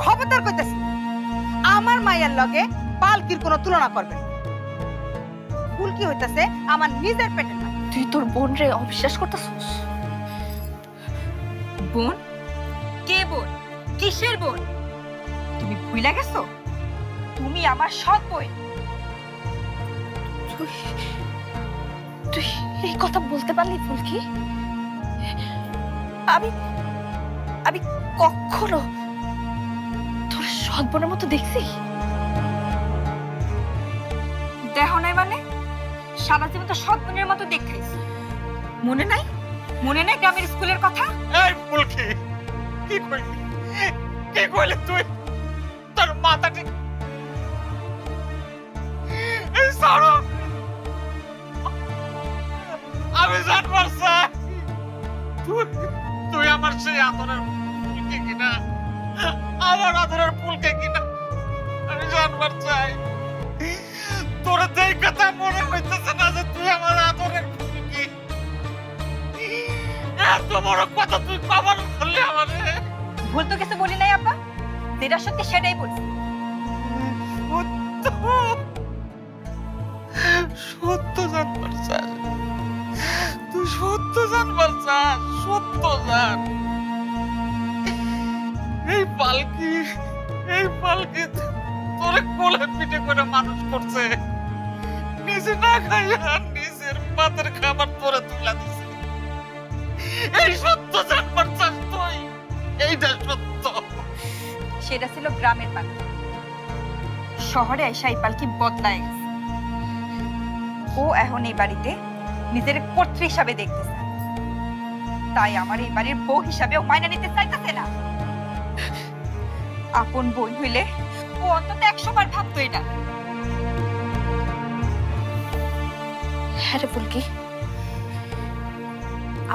খবরদার কইতাছি আমার মায়ের লগে পালকির কোনো তুলনা করবেন না। ফুলকি হইতাছে আমার নিজের পেটের মা। তুই তোর বোন রে অবিশ্বাস করতেছিস? বোন? কে বোন? কিসের বোন? তুমি ভুইলা গেছো তুমি আমার সৎ বোন। তুই তুই এই কথা বলতে পারলি ফুলকি? আমি আমি কখনো তোর সৎ বোনের মতো দেখছি? দেখো নাই মানে সারা জীবন তো সৎ বোনের মতো দেখাইছি। মনে নাই? মনে নাই গ্রামের স্কুলের কথা? এই ফুলকি কি কইলি? কি কইলি তুই? তোর মাথা ঠিক এই সারো। আমি জানবার চাই তুই তুই আমার সেই আদরের ফুলকে কিনা, আমার আদরের ফুলকে কিনা আমি জানবার চাই। তোর এই কথা মনে হইতেছে না যে তুই আমার আদরের ফুলকি? এত বড় কথা তুই কখন বললি আমারে? ভুল তো কিছু বলি নাই আব্বা, যেটা সত্যি সেটাই বলছি। সত্য সত্য জানবার চাস? তুই সত্য জানবার চাস? সত্য জান। এই পালকি তোরে কোলে পিঠে করে মানুষ করছে, নিজে না খাইয়া নিজের পাতের খাবার তোরে তুলা দিছে। এই সত্য জানবার চাস তুই? এইটা সত্য? সেটা ছিল গ্রামের পালকি, শহরে এসে এই পালকি বদলায় গেছে। ও এখন এই বাড়িতে নিজের কর্ত্রী হিসাবে দেখতেছে, তাই আমার এই বাড়ির বউ হিসাবে ও মাইনা নিতে চাইতেছে না। আপন বোন হইলে ও অন্তত 100 বার ভাবতো এটা। হ্যাঁ রে ফুলকি,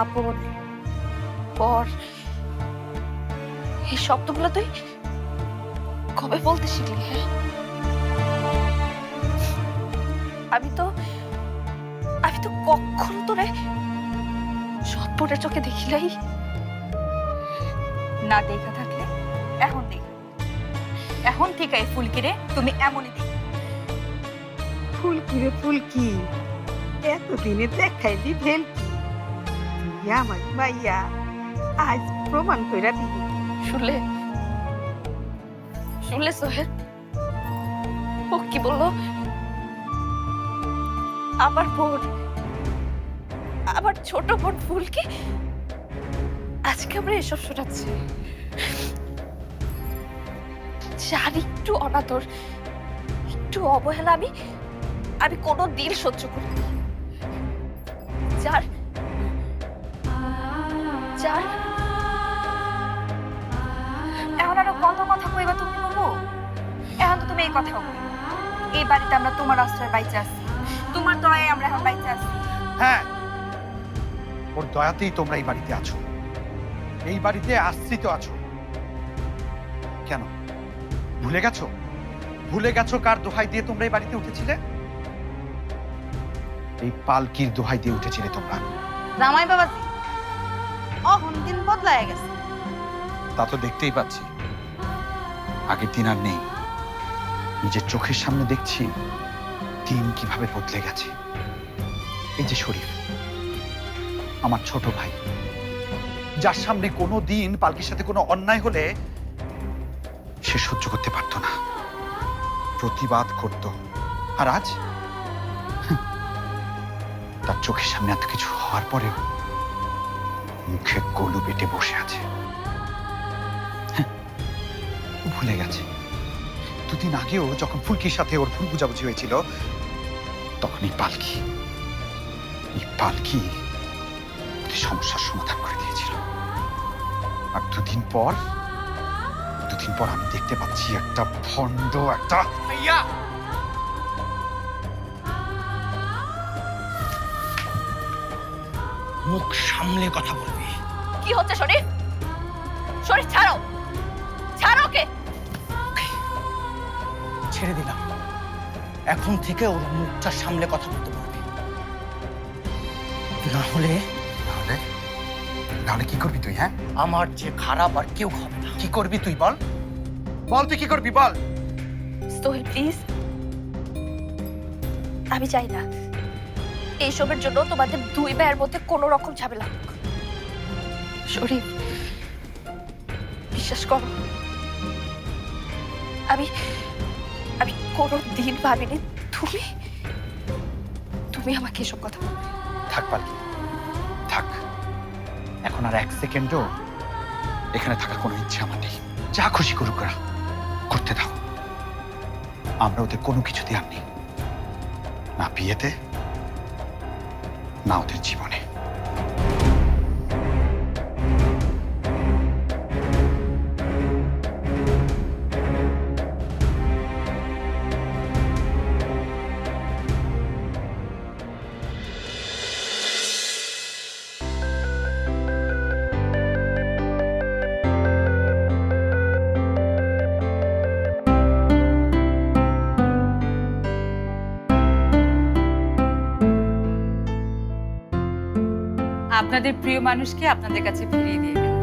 আপন পর এই শব্দগুলো তুই কবে বলতে শিখলি? হ্যাঁ, আমি তো কখনো তোরে সৎপরের চোখে দেখি নাই। না দেখা থাকলে এখন দেখ, এখন ঠিক আছে ফুলকি রে, তুমি এমনই দেখ। ফুলকি রে ফুলকি, এতদিনে দেখাইলি ভেলকি, তুই আমার মাইয়া আজ প্রমাণ কইরা দিবি। শুনলে সোহেল, ও কি বললো? আমার বোন, আমার ছোট বোন ফুলকি আজকে আমরা এসব শোনাচ্ছি। যার একটু অনাদর, একটু অবহেলা আমি কোনো দিন সহ্য করি না। যার যার এখন আরো কত কথা কইবা তুমি বাবু? এখন তো তুমি এই কথা বলো, এই বাড়িতে আমরা তোমার আশ্রয় বাইচে আছি, তোমার দয়ায় আমরা এখন বাইচে আছি। হ্যাঁ, ওর দয়াতেই তোমরা এই বাড়িতে আছো, এই বাড়িতে আশ্রিত আছো। কেন ভুলে গেছো? কার দোহাই দিয়ে তোমরা এই বাড়িতে উঠেছিলে? এই পালকির দোহাই দিয়ে উঠেছিলে তোমরা। জামাই বাবাজি, অহন দিন বদলায় গেছে। তা তো দেখতেই পাচ্ছি, আগের দিন আর নেই। নিজের চোখের সামনে দেখছি দিন কিভাবে বদলে গেছে। এই যে শরীফ, আমার ছোট ভাই, যার সামনে কোনো দিন পালকির সাথে কোনো অন্যায় হলে সে সহ্য করতে পারতো না, প্রতিবাদ করত। আর আজ তার চোখের সামনে এত কিছু হওয়ার পরেও মুখে গলু পেটে বসে আছে। ভুলে গেছে দুদিন আগেও যখন ফুলকির সাথে ওর ভুল বুঝাবুঝি হয়েছিল, তখন এই পালকি সমস্যার সমাধান করে দিয়েছিল। আর দুদিন পর আমি দেখতে পাচ্ছি একটা ভণ্ড, একটা ভাইয়া মুখ সামলে কথা বলবি। কি হচ্ছে শরীফ? শরীফ ছাড়ো, ছাড়ো ওকে। ছেড়ে দিলাম, এখন থেকে ওর মুখটা সামলে কথা বলতে পারবে, না হলে তাহলে কি করবি তুই? হ্যাঁ, আমার যে খারাপ আর কেউ হবে না। কি করবি তুই? বল বল, তুই কি করবি বল। সোহেল প্লিজ, আমি চাই না এইসবের জন্য তোমাদের দুই ভাইয়ের মধ্যে কোনো রকম ঝামেলা হোক। শরীফ, বিশ্বাস করো, আমি আমি কোনো দিন ভাবিনি তুমি তুমি আমাকে এসব কথা বলবে। থাক পালকি, থাক। এখন আর এক সেকেন্ডও এখানে থাকার কোনো ইচ্ছা আমার নেই। যা খুশি করুক ওরা, করতে দাও। আমরা ওদের কোনো কিছু দেওয়ার নেই, না বিয়েতে না ওদের জীবনে। আপনাদের প্রিয় মানুষকে আপনাদের কাছে ফিরিয়ে দিয়ে গেল।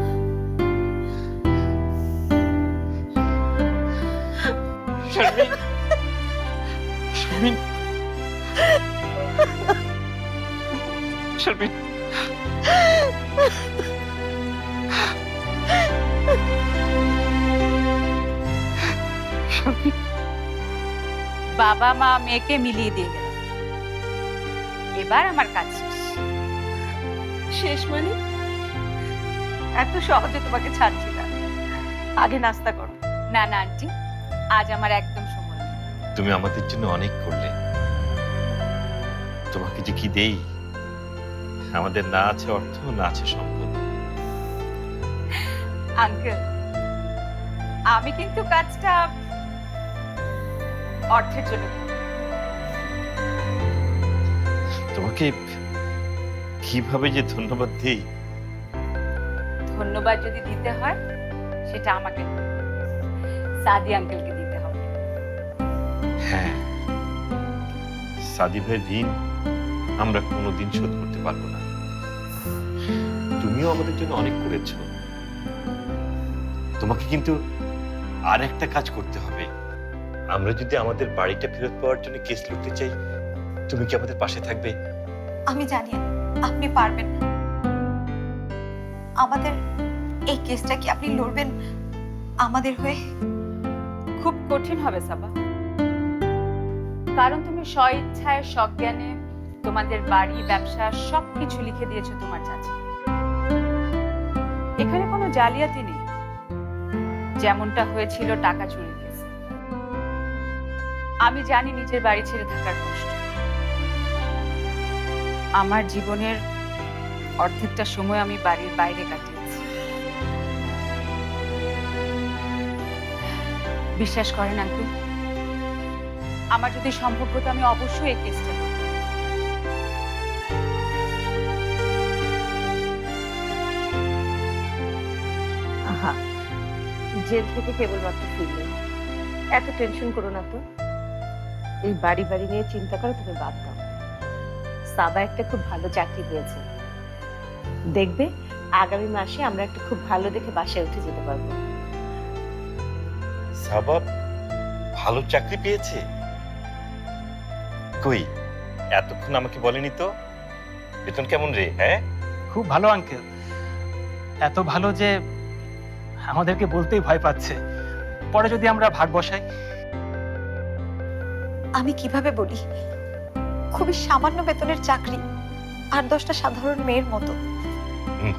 শারমিন, শারমিন, শারমিন, বাবা মা মেয়েকে মিলিয়ে দিয়ে গেল। এবার আমার কাজ শেষ। শেষ মানে? এত সহজে তোমাকে ছাড়ছি না। আগে নাস্তা করো। না না আন্টি, আজ আমার একদম সময় নেই। তুমি আমাদের জন্য অনেক করলে। তোমাকে যে কি দেই, আমাদের না আছে অর্থ, না আছে সম্পদ। আঙ্কেল, আমি কিন্তু কাজটা অর্থের জন্য করি। তোমাকে কিভাবে যে ধন্যবাদ দিই। ধন্যবাদ যদি দিতে হয় সেটা আমাকে নয়, সাদি আঙ্কেলকে দিতে হবে। হ্যাঁ, সাদি ভাইয়ের ঋণ আমরা কোনোদিন শোধ করতে পারবো না। তুমিও আমাদের জন্য অনেক করেছো। তোমাকে কিন্তু আর একটা কাজ করতে হবে। আমরা যদি আমাদের বাড়িটা ফেরত পাওয়ার জন্য কেস লড়তে চাই, তুমি কি আমাদের পাশে থাকবে? আমি জানি আপনি পারবেন না। আমাদের এই কেসটা কি আপনি লড়বেন আমাদের হয়ে? খুব কঠিন হবে সাবা, কারণ তুমি স্বইচ্ছায় সজ্ঞানে তোমাদের বাড়ি ব্যবসা সবকিছু লিখে দিয়েছো তোমার চাচা। এখানে কোনো জালিয়াতি নেই, যেমনটা হয়েছিল টাকা চুরির কেসে। আমি জানি নিজের বাড়ি ছেড়ে থাকার কষ্ট। আমার জীবনের অর্ধেকটা সময় আমি বাড়ির বাইরে কাটিয়েছি। বিশ্বাস করেন আঙ্কেল, আমার যদি সম্ভব হতো আমি অবশ্যই এই কেসটা করতাম। আহা, জেল থেকে কেবলমাত্র ফিরলেন, এত টেনশন করো না তো। এই বাড়ি বাড়ি নিয়ে চিন্তা করো, তুমি বাদ দাও। সাবা একটা খুব ভালো চাকরি পেয়েছে, দেখবে আগামী মাসে আমরা একটা খুব ভালো দেখে বাসায় উঠে যেতে পারবো। সাবা ভালো চাকরি পেয়েছে? কই, এতক্ষণ আমাকে বলেনি তো। বেতন কেমন রে? হ্যাঁ, খুব ভালো আঙ্কেল, এত ভালো যে আমাদেরকে বলতেই ভয় পাচ্ছে। পরে যদি আমরা ভাগ বসাই। আমি কিভাবে বলি, খুবই সামান্য বেতনের চাকরি, আর 10টা সাধারণ মেয়ের মতো।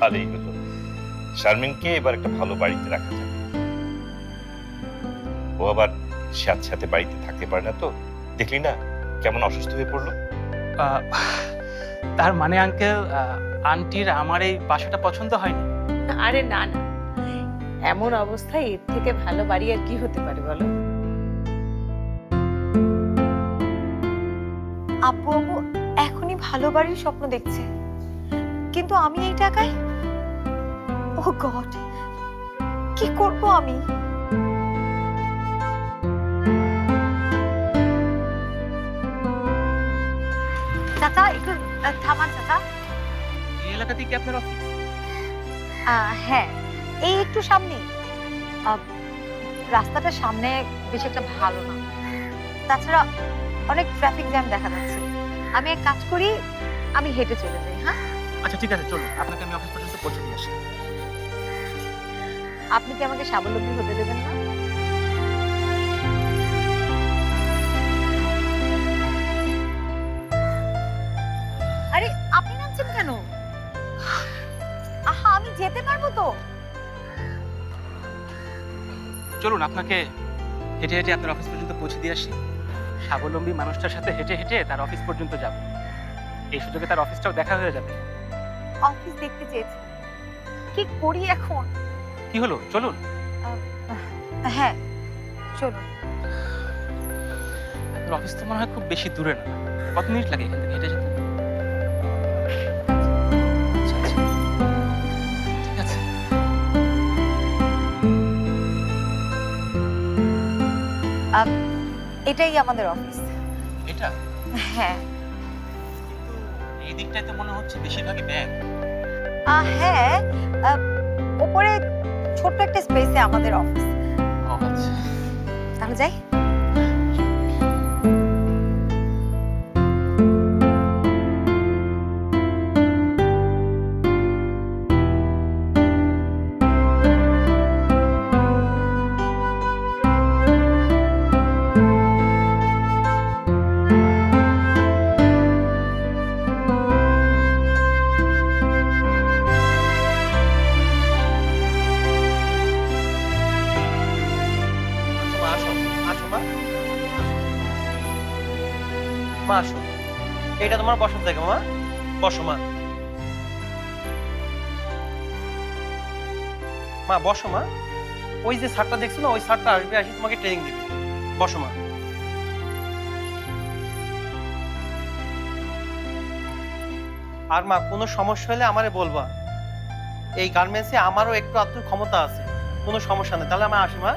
ভালোই হলো। শারমিনকে এবার একটা ভালো বাড়িতে রাখা যাবে। ও আবার সাথে সাথে বাড়িতে থাকতে পারে না তো, দেখলি না কেমন অসুস্থ হয়ে পড়লো। তার মানে আঙ্কেল, আন্টির আমার এই বাসাটা পছন্দ হয়নি? আরে না না, এমন অবস্থায় এর থেকে ভালো বাড়ি আর কি হতে পারে বলো? আব্বু আম্মু এখনই ভালো বাড়ির স্বপ্ন দেখছে, কিন্তু আমি এই টাকায়, ও গড, কি করব আমি? চাচা একটু থামান চাচা। এই এলাকাতে কি আপনার অফিস? হ্যাঁ, এই একটু সামনে। রাস্তাটা সামনে বেশ একটা ভালো না, তাছাড়া অনেক ট্রাফিক জ্যাম দেখা যাচ্ছে। আমি এক কাজ করি, আমি হেঁটে চলে যাই। হ্যাঁ, আচ্ছা ঠিক আছে, চলুন আপনাকে আমি অফিস পর্যন্ত পৌঁছে দিয়ে আসি। আপনি কি আমাকে স্বাবলম্বী হতে দেবেন না? আরে আপনি নামছেন কেন? আহা, আমি যেতে পারবো তো। চলুন আপনাকে হেঁটে হেঁটে আপনার অফিস পর্যন্ত পৌঁছে দিয়ে আসি। স্বাবলম্বী মানুষটার সাথে হেঁটে হেঁটে তার অফিস পর্যন্ত যাব, এই সুযোগে তার অফিসটাও দেখা হয়ে যাবে। অফিস দেখতে চেয়েছি, কি করি এখন? কি হলো, চলুন। হ্যাঁ চলুন। আপনার অফিস তো মনে হয় খুব বেশি দূরে না, কত মিনিট লাগে এখান থেকে হেঁটে যেতে? আচ্ছা আচ্ছা, ঠিক আছে। এটাই আমাদের অফিস। এটা হ্যাঁ। কিন্তু এই দিকটায় তো মনে হচ্ছে বেশিরভাগই ব্যাংক। হ্যাঁ, উপরে ছোট্ট একটা স্পেসে আমাদের অফিস। ও আচ্ছা, তাহলে যাই। মা আসো, এটা তোমার বসার জায়গা। মা বসো। মা মা বসো। মা ওই যে স্যারটা দেখছো না, ওই স্যারটা আসবে, আসি তোমাকে ট্রেনিং দিবে। বসো মা। আর মা কোনো সমস্যা হলে আমারে বলবা, এই গার্মেন্টসে আমারও একটু আধটু ক্ষমতা আছে, কোনো সমস্যা নেই। তাহলে আমার আসি মা।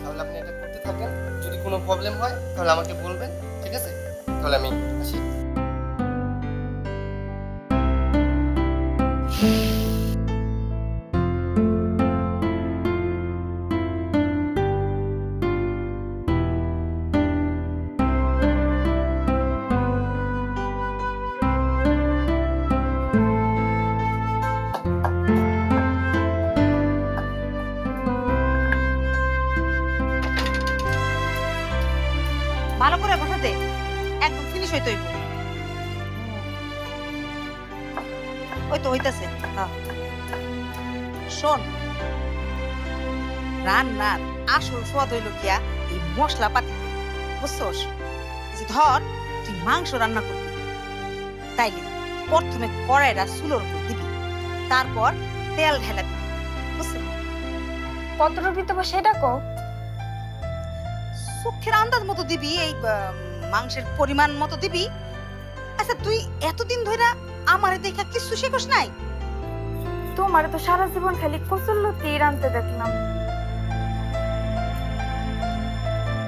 তাহলে আপনি এটা করতে থাকেন, যদি কোনো প্রবলেম হয় তাহলে আমাকে বলবেন, ঠিক আছে? তাহলে আমি আসি। ভালো করে বসাতে একদম ফিনিশ হইতে হইব। ওই তো হইতাছে। শোন, রান্নার আসল স্বাদ হইল কিয়া এই মশলা পাতি, বুঝছস? এই যে ধর তুই মাংস রান্না করবি, তাইলে প্রথমে কড়াইটা চুলোর উপর দিবি, তারপর তেল ঢেলা দিবি, বুঝছো? কতটুকু দেবো সেটা কো। চোখের আন্দাজ মতো দিবি, এই মাংসের পরিমাণ মতো দিবি। আচ্ছা তুই এতদিন ধরে আমারে দেখা কিছু শেখস নাই? তোমার তো সারা জীবন খালি কচুল্লতি রানতে দেখলাম।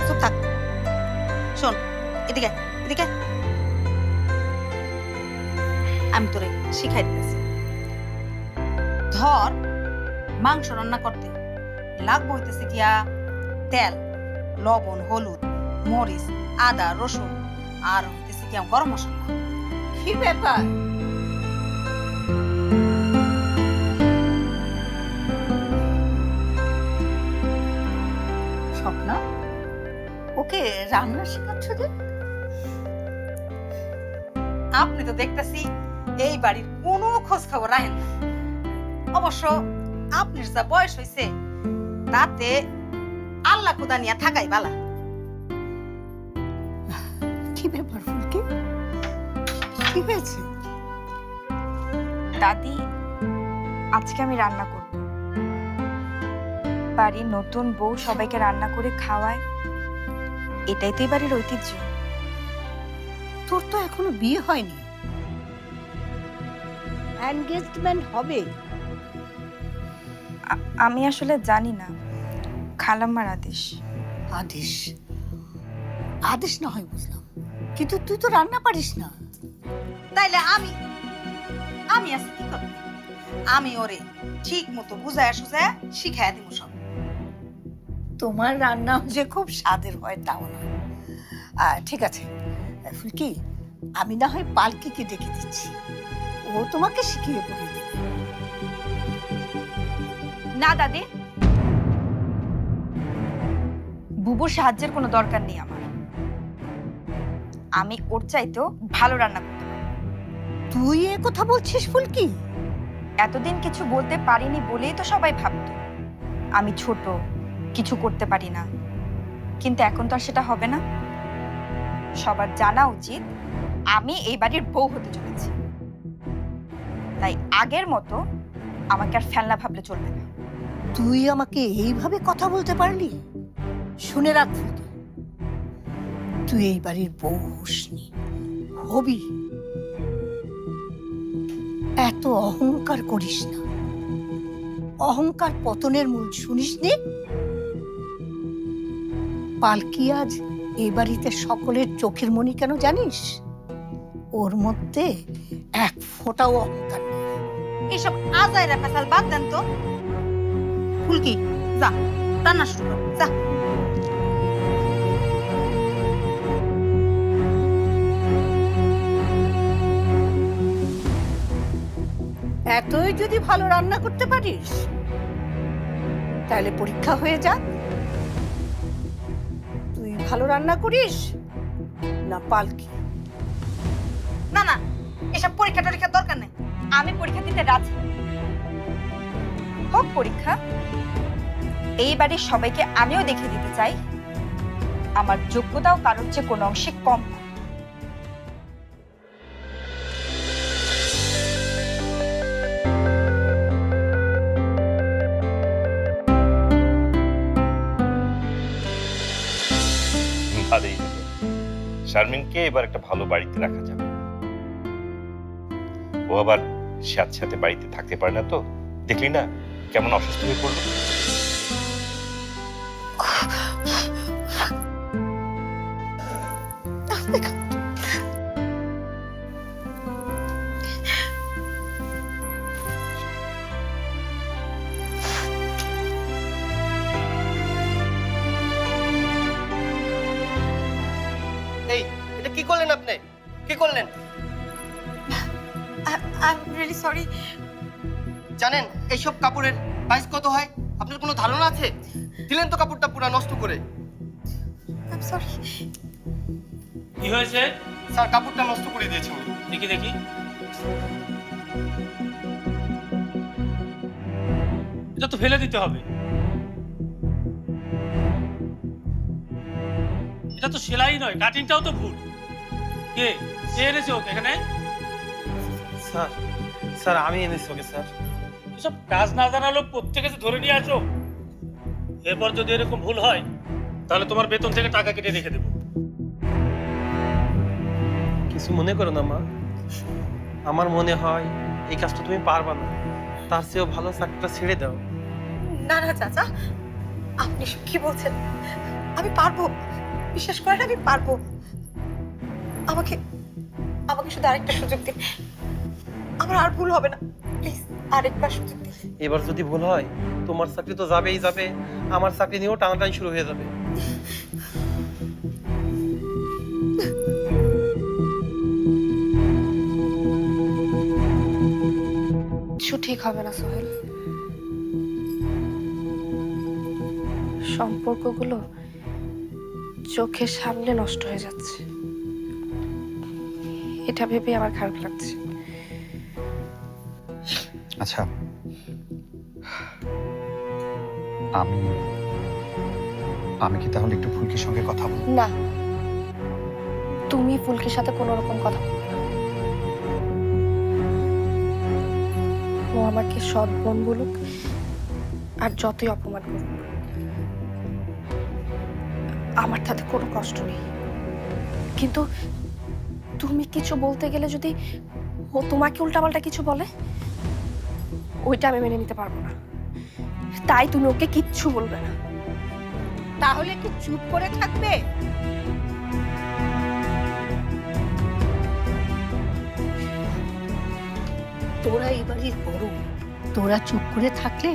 চুপ থাক। শোন, এদিকে এদিকে, আমি তোরে শিখাই দিতেছি। ধর মাংস রান্না করতে লাগবো হইতেছে গিয়া তেল, লবণ, হলুদ, মরিচ, আদা, রসুন, আর হইতেছে গিয়া গরম মশলা। কি ব্যাপার? স্বপ্না, ওকে রান্না শেখাচ্ছ যে? আপনি তো দেখতেছি এই বাড়ির কোনো খোঁজ খবর রাখেন না। অবশ্য আপনার যা বয়স হয়েছে তাতে আল্লাহ খুদা নিয়া থাকাই বালা। কি ব্যাপার ফুলকি, কি হয়েছে? দাদি, আজকে আমি রান্না করব। বাড়ির নতুন বউ সবাইকে রান্না করে খাওয়ায়, এটাই তো এই বাড়ির ঐতিহ্য। তোর তো এখনো বিয়ে হয়নি, এনগেজমেন্ট হবে। আমি আসলে জানি না, খালাম্মার আদেশ। আদেশ আদেশ না হয় বুঝলাম, কিন্তু তুই তো রান্না পারিস না। তাইলে আমি আছি কি করব? আমি ওরে ঠিক মতো বুঝায় সুঝায় শিখাইয়া দিব সব। তোমার রান্না যে খুব স্বাদের হয় তাও না। ঠিক আছে ফুলকি, আমি না হয় পালকিকে ডেকে দিচ্ছি, ও তোমাকে শিখিয়ে বলে দেবে। না দাদি, বুবুর সাহায্যের কোনো দরকার নেই আমার। আমি ওর চাইতেও ভালো রান্না করতে পারি। তুই এ কথা বলছিস ফুলকি? এতদিন কিছু বলতে পারিনি বলেই তো সবাই ভাবতো আমি ছোট, কিছু করতে পারি না। কিন্তু এখন তো আর সেটা হবে না। সবার জানা উচিত আমি এই বাড়ির বউ হতে চলেছি। তাই আগের মতো আমাকে আর ফেলনা ভাবলে চলবে না। তুই আমাকে এইভাবে কথা বলতে পারলি? শুনে রাখ ফুলকি, তুই এই বাড়ির বউ হোসনি, হবি। এত অহংকার করিস না, অহংকার পতনের মূল শুনিসনি? পালকি আজ এই বাড়িতে সকলের চোখের মণি কেন জানিস? ওর মধ্যে এক ফোঁটাও অহংকার নেই। এইসব আজাইরা পেশাল বাদ দেন তো। ফুলকি যা রান্না শুরু কর, যা। এতই যদি ভালো রান্না করতে পারিস তাহলে পরীক্ষা হয়ে যাক, তুই ভালো রান্না করিস না পালকি। না না, এসব পরীক্ষা টরীক্ষার দরকার নেই। আমি পরীক্ষা দিতে রাজি। হোক পরীক্ষা, এই বাড়ির সবাইকে আমিও দেখে দিতে চাই আমার যোগ্যতাও কারোর চেয়ে কোনো অংশে কম না। ভালোই হলো, শারমিনকে এবার একটা ভালো বাড়িতে রাখা যাবে। ও আবার সাথে সাথে বাড়িতে থাকতে পারে না, তো দেখলি না কেমন অসুস্থ হয়ে পড়লো। এই এটা কি করলেন আপনি? কি করলেন? I am really sorry. জানেন এইসব কাপড়ের প্রাইস কত হয়? আপনার কোনো ধারণা আছে? দিলেন তো কাপড়টা পুরো নষ্ট করে। I am sorry. কি হয়েছে? স্যার কাপড়টা নষ্ট করে দিয়েছেন। দেখি দেখি। এটা তো ফেলে দিতে হবে। এটা তো সেলাই নয়, কাটিংটাও তো ভুল। কে এনেছে ওকে এখানে? স্যার স্যার আমি এনেছি ওকে স্যার। এসব কাজ না জানা লোক প্রত্যেকে ধরে নিয়ে আসো। এরপর যদি এরকম ভুল হয় তাহলে তোমার বেতন থেকে টাকা কেটে রেখে দেবো। কিছু মনে করো না মা, আমার মনে হয় এই কাজটা তুমি পারবা না। তার চেয়েও ভালো চাকরিটা ছেড়ে দাও। না না চাচা, আপনি সব কি বলছেন? আমি পারবো, বিশ্বাস করেন আমি পারবো। আমাকে আমাকে শুধু আরেকটা সুযোগ দিন, আমার আর ভুল হবে না। প্লিজ আরেকবার সুযোগ দিন। এবার যদি ভুল হয় তোমার চাকরি তো যাবেই যাবে, আমার চাকরি নিয়েও টানাটানি শুরু হয়ে যাবে। কিছু ঠিক হবে না সোহেল। সম্পর্কগুলো চোখের সামনে নষ্ট হয়ে যাচ্ছে, এটা ভেবে আমার খারাপ লাগছে। আচ্ছা, আমি আমি কি তাহলে একটু ফুলকির সঙ্গে কথা বলবো? না, তুমি ফুলকির সাথে কোনো রকম কথা বলবে না। ও আমাকে সৎ বোন বলুক আর যতই অপমান করুক, আমার তাতে কোনো কষ্ট নেই। কিন্তু তুমি কিছু বলতে গেলে যদি ও তোমাকে উল্টাপাল্টা কিছু বলে, ওইটা আমি মেনে নিতে পারবো না। তাই তুমি ওকে কিচ্ছু বলবে না। তাহলে কি চুপ করে থাকবে? তোরা এই বাড়ির বড়, তোরা চুপ করে থাকলে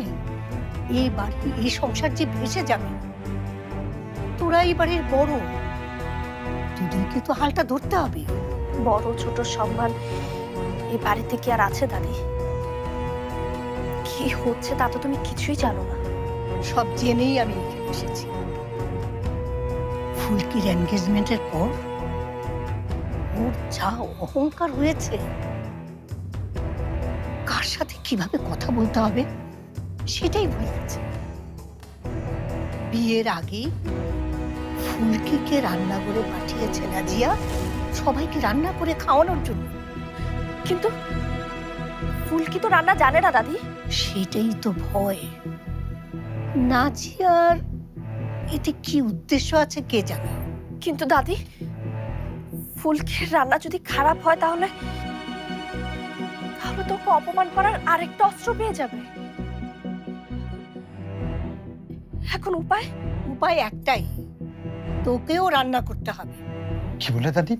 এই বাড়ি এই সংসার যে ভেসে যাবে। তোরা এই বাড়ির বড়, তোদেরকে তো হালটা ধরতে হবে। বড় ছোট সম্মান এই বাড়িতে কি আর আছে দাদি? কি হচ্ছে তা তো তুমি কিছুই জানো না। সব জেনেই আমি এখানে এসেছি। ফুলকির এনগেজমেন্টের পর ওর যা অহংকার হয়েছে, কার সাথে কিভাবে কথা বলতে হবে সেটাই ভুলে গেছে। বিয়ের আগে ফুলকিকে রান্না করে পাঠিয়েছে নাজিয়া সবাইকে রান্না করে খাওয়ানোর জন্য। কিন্তু ফুলকি তো রান্না জানে না দাদি। সেটাই তো ভয়। নাজিয়ার এতে কি উদ্দেশ্য আছে কে জানে। কিন্তু দাদি, ফুলকির রান্না যদি খারাপ হয় তাহলে তাহলে তো ওকে অপমান করার আরেকটা অস্ত্র পেয়ে যাবে। এখন উপায়? উপায় একটাই, তোকেও রান্না করতে হবে। কি বলে দাদি?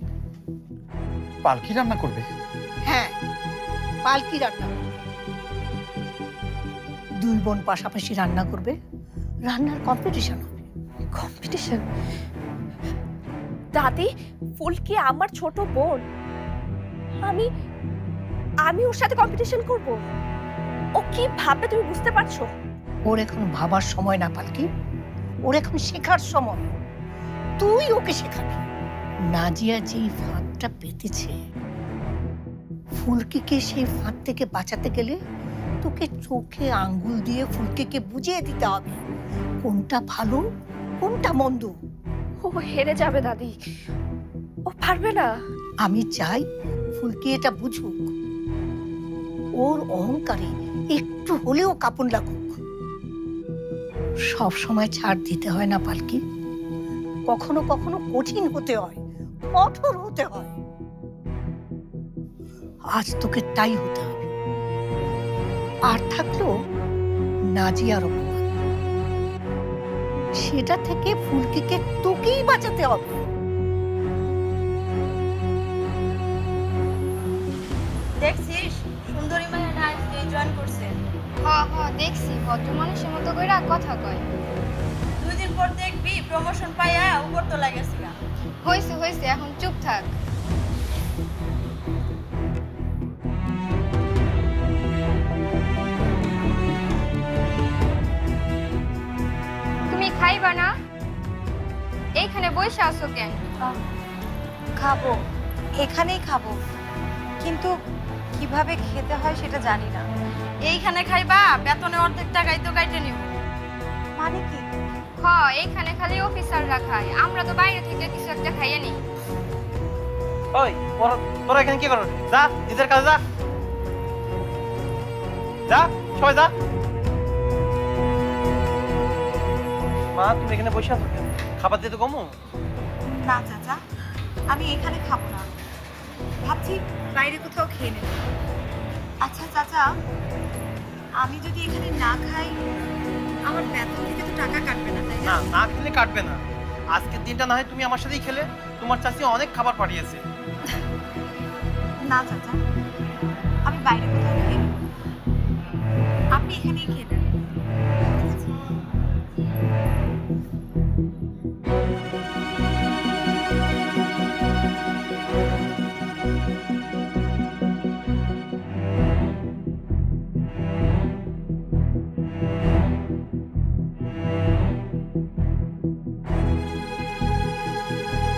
পালকি রান্না করবে? হ্যাঁ, পালকি রান্না করবে। দুই বোন পাশাপাশি রান্না করবে, রান্নার কম্পিটিশন হবে। কম্পিটিশন? দাদি, ফুলকি আমার ছোট বোন, আমি আমি ওর সাথে কম্পিটিশন করব? ও কি ভাববে তুমি বুঝতে পারছো? ওর এখন ভাবার সময় না পালকি, ওর এখন শেখার সময়। তুই ওকে শেখাবি। নাজিয়া যেই ফাঁদটা পেতেছে, ফুলকিকে সেই ফাঁদ থেকে বাঁচাতে গেলে তোকে চোখে আঙ্গুল দিয়ে ফুলকিকে বুঝিয়ে দিতে হবে কোনটা ভালো কোনটা মন্দ। ও হেরে যাবে দাদি, ও পারবে না। আমি চাই ফুলকি এটা বুঝুক, ওর অহংকারে একটু হলেও কাপন লাগুক। সব সময় ছাড় দিতে হয় না পালকি, কখনো কখনো কঠিন হতে হয়, কঠোর হতে হয়। আজ তোকে তাই হতে হবে। আর থাকলো নাজিয়ার অপমান, সেটা থেকে ফুলকিকে তোকেই বাঁচাতে হবে। দেখছিস সুন্দরী মায়ের নাচ জয়েন করছে। দেখছি ভদ্র মানুষের মতো করে কথা কয়। 2 দিন পর দেখবি প্রমোশন পাইয়া উপর তো লাগেছিল। হয়েছে এখন চুপ থাক। তুমি খাইবা না? এইখানে বসে আছো কেন? খাবো, এখানেই খাবো, কিন্তু কিভাবে খেতে হয় সেটা জানি না। এইখানে খাইবা? বেতনে অর্ধেক টাকাই তো কাইটে নিব। মানে কি? এইখানে খালি অফিসাররা খায়, আমরা তো বাইরে থেকে কিছু একটা খাইয়ে নিই। ওই তোরা এখানে কি করো? যা নিজের কাজে যা, যা সবাই যা। মা তুমি এখানে বসে আছো কেন? খাবার দিতে কমো? না চাচা, আমি এখানে খাবো না, ভাবছি বাইরে কোথাও খেয়ে নেব। আচ্ছা চাচা, আমি যদি এখানে না খাই আমার বেতন থেকে তো টাকা কাটবে না, তাই না না? না খেলে কাটবে না। আজকের দিনটা না হয় তুমি আমার সাথেই খেলে, তোমার চাচি অনেক খাবার পাঠিয়েছে। না চাচা, আমি বাইরে কোথাও খেয়ে নেব, আপনি এখানেই খেয়ে নেন।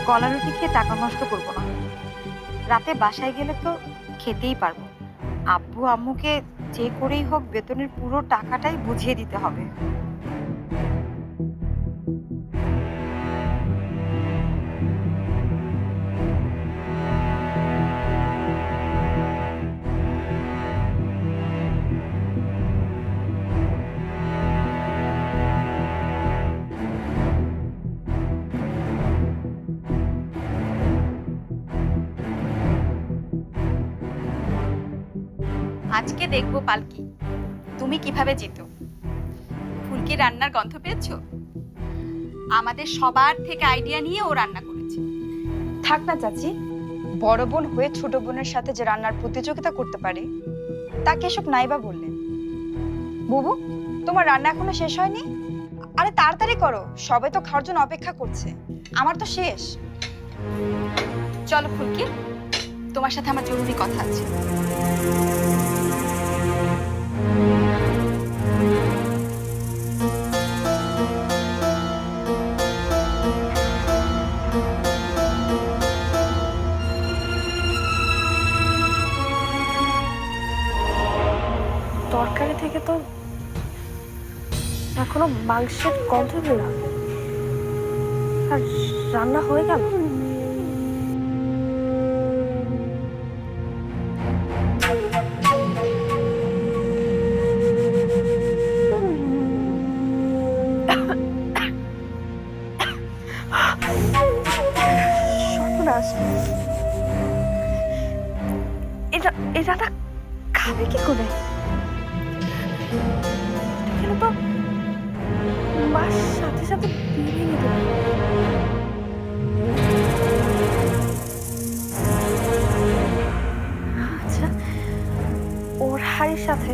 কলা রুটি খেয়ে টাকা নষ্ট করবো না, রাতে বাসায় গেলে তো খেতেই পারবো। আব্বু আম্মুকে যে করেই হোক বেতনের পুরো টাকাটাই বুঝিয়ে দিতে হবে। আজকে দেখবো পালকি তুমি কিভাবে জিতো। ফুলকি রান্নার গন্ধ পেয়েছো? আমাদের সবার থেকে আইডিয়া নিয়ে ও রান্না করেছে। থাক না চাচি, বড় বোন হয়ে ছোট বোনের সাথে যে রান্নার প্রতিযোগিতা করতে পারে তাকে এসব নাইবা বললেন। বুবু, তোমার রান্না এখনো শেষ হয়নি? আরে তাড়াতাড়ি করো, সবাই তো খাওয়ার জন্য অপেক্ষা করছে। আমার তো শেষ। চলো ফুলকি, তোমার সাথে আমার জরুরি কথা আছে। তরকারি থেকে তো এখনো মাংসের গন্ধ পেলাম, আর রান্না হয়ে গেল। সর্বনাশ, এই রান্না খাবে কি করে? এখানে তো মার সাথে সাথে বিয়ে ভেঙে দেবে। আচ্ছা, ওর হাড়ির সাথে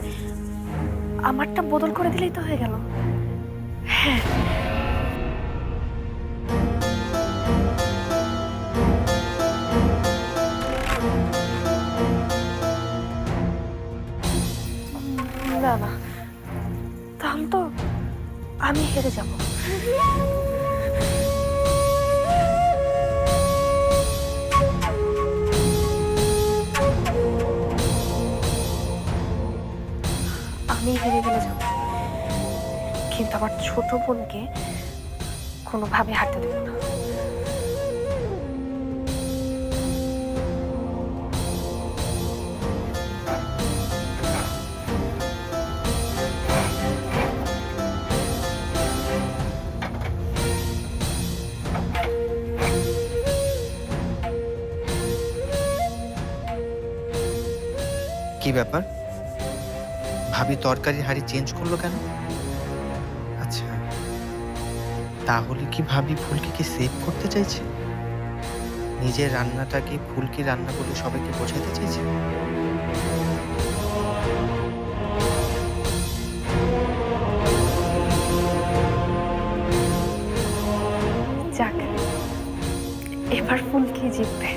আমারটা বদল করে দিলেই তো হয়ে গেল। হ্যাঁ, না না, তাহলে তো আমি হেরে যাব। আমি হেরে গেলে যাব, কিন্তু আমার ছোট বোনকে কোনোভাবে হারতে দেব না। কি ব্যাপার? ভাবি তরকারির হাঁড়ি চেঞ্জ করলো কেন? আচ্ছা, তাহলে কি ভাবি ফুলকিকে সেভ করতে চাইছে? নিজের রান্নাটাকে ফুলকি রান্না বলে সবাইকে বোঝাতে চাইছে? যাক, এবার ফুলকি জিতবে।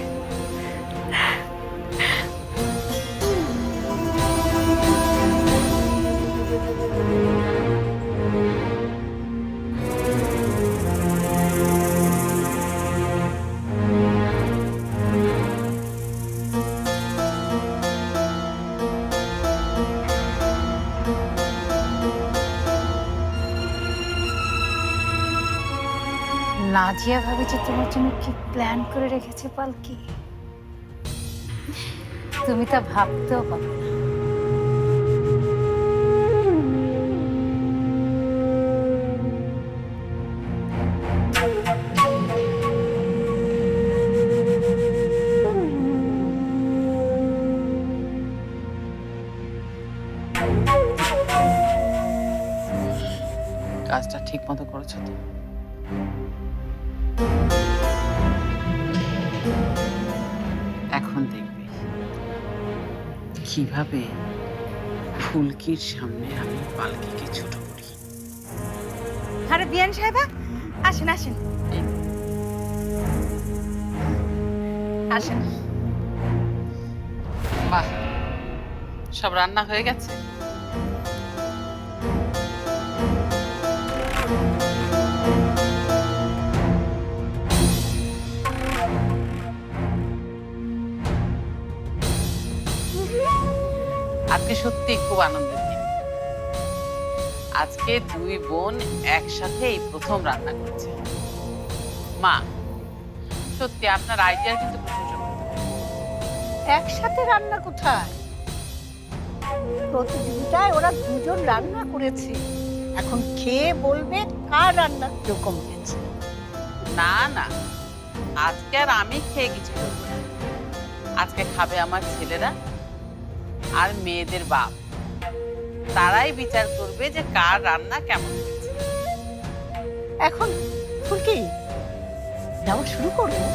নাজিয়া ভাবে যে তোমার জন্য কি প্ল্যান করে রেখেছে পালকি, তুমি তা ভাবতেও পারো না। কাজটা ঠিক মতো করেছো তো? এখন দেখবে কিভাবে ফুলকির সামনে আমি পালকিকে ছোট করি। আরে বিয়ান সাহেবা, আসেন আসেন আসেন। বাহ, সব রান্না হয়ে গেছে? আজকে সত্যি খুব আনন্দের দিন। আজকে দুই বোন একসাথে এই প্রথম রান্না করছে। মা, সত্যি আপনার আইডিয়া কিন্তু প্রশংসা করতে হয়। একসাথে রান্না কোথায়? প্রতিযোগিতায় ওরা দুজন রান্না করেছে, এখন খেয়ে বলবে কার রান্না কিরকম হয়েছে। না না, আজকে আর আমি খেয়ে কিছু করবো না। আজকে খাবে আমার ছেলেরা, আর মেয়েদের বাপ, তারাই বিচার করবে যে কার রান্না কেমন হয়েছে। এখন ফুলকি যাওয়া শুরু করবো।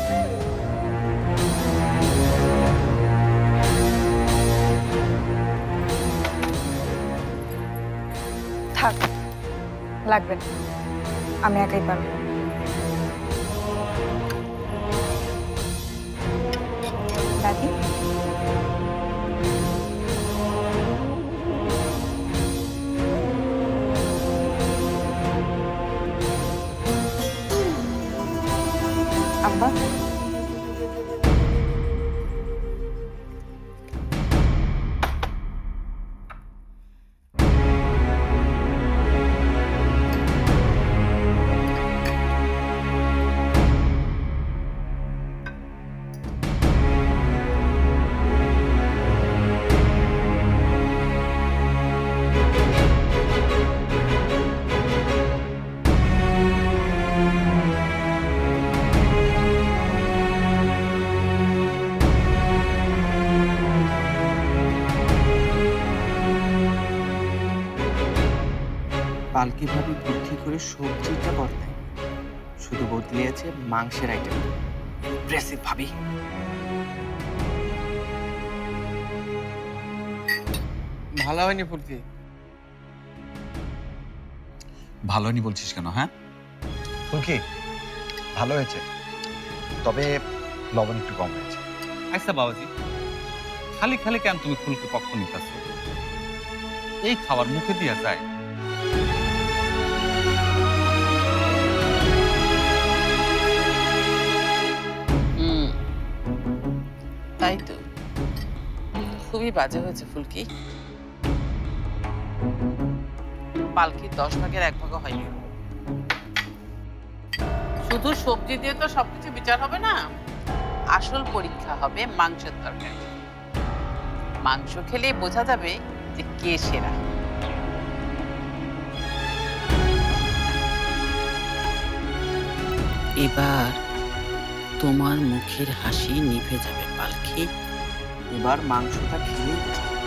থাক, লাগবে না, আমি একাই পারবো। দাদি, আব্বা, পালকি ভাবি বুদ্ধি করে সবজিটা বদলায়, শুধু বদলিয়েছে মাংসের আইটেম। ইমপ্রেসিভ ভাবি। ভালো হয়নি ফুলকি। ভালো হয়নি বলছিস কেন? হ্যাঁ ফুলকি, ভালো হয়েছে, তবে লবণ একটু কম হয়েছে। আচ্ছা বাবাজি, খালি খালি কেন তুমি ফুলকে পক্ষ নিতেছো? এই খাবার মুখে দিয়া যায়? তাই তো, খুবই বাজে হয়েছে ফুলকি। পালকির 10 ভাগের 1 ভাগও হয়নি। শুধু সবজি দিয়ে তো সবকিছু বিচার হবে না, আসল পরীক্ষা হবে মাংসের তরকারি। মাংস খেলেই বোঝা যাবে যে কে সেরা। এবার তোমার মুখের হাসি নিভে যাবে পালকি। এবার মাংসটা খেলেই বোঝা যাবে।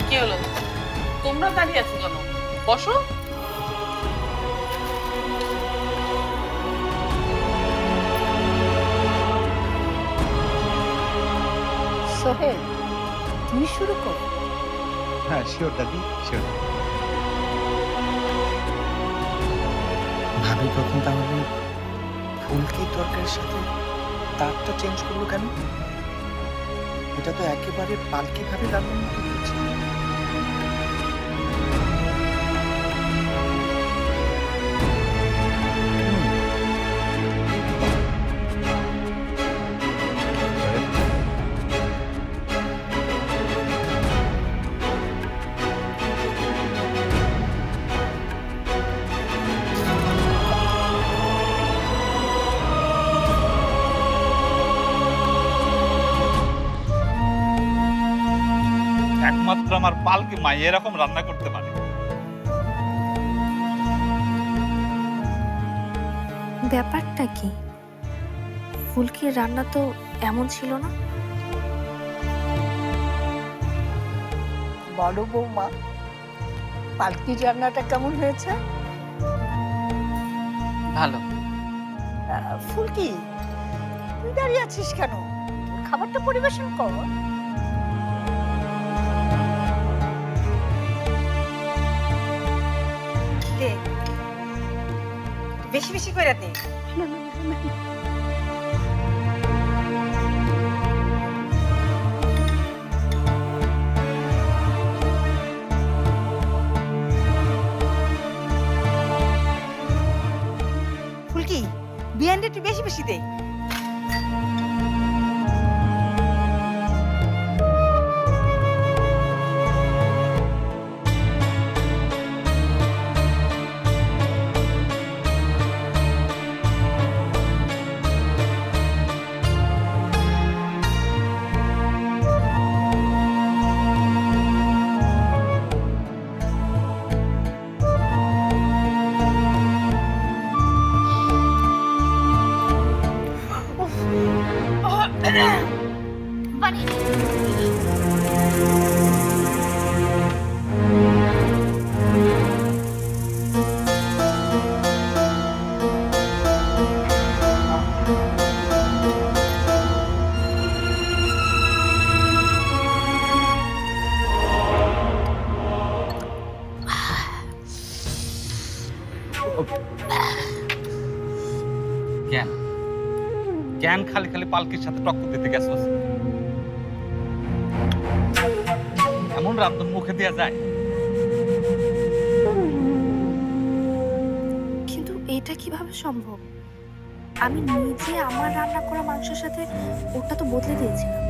কি হলো, তোমরা দাঁড়িয়ে আছো কেন? বসো। সোহেল, তুমি শুরু করো। হ্যাঁ শিওর দাদি, শিওর। ভাবি তখন তাহলে ফুলকির তরকারির সাথে তারটা চেঞ্জ করলো কেন? এটা তো একেবারে পালকি ভাবে রান্নার মতো হচ্ছে। একমাত্র আমার পালকি মা এরকম রান্না করতে পারে। ব্যাপারটা কি? ফুলকির রান্না তো এমন ছিল না। বড় বৌমা, পালকির রান্নাটা কেমন হয়েছে? ভালো। ফুলকি, তুই দাঁড়িয়ে আছিস কেন? তোর খাবারটা পরিবেশন কর। দে, বেশি বেশি করে দে। ফুলকি, বিয়ানটা একটু বেশি বেশি দে। জ্ঞান খালি খালি পালকির সাথে টক্কর দিতে গেছস। এমন রান্ধন মুখে দেয়া যায়? কিন্তু এটা কিভাবে সম্ভব? আমি নিজে আমার রান্না করা মাংসের সাথে ওটা তো বদলে দিয়েছিলাম।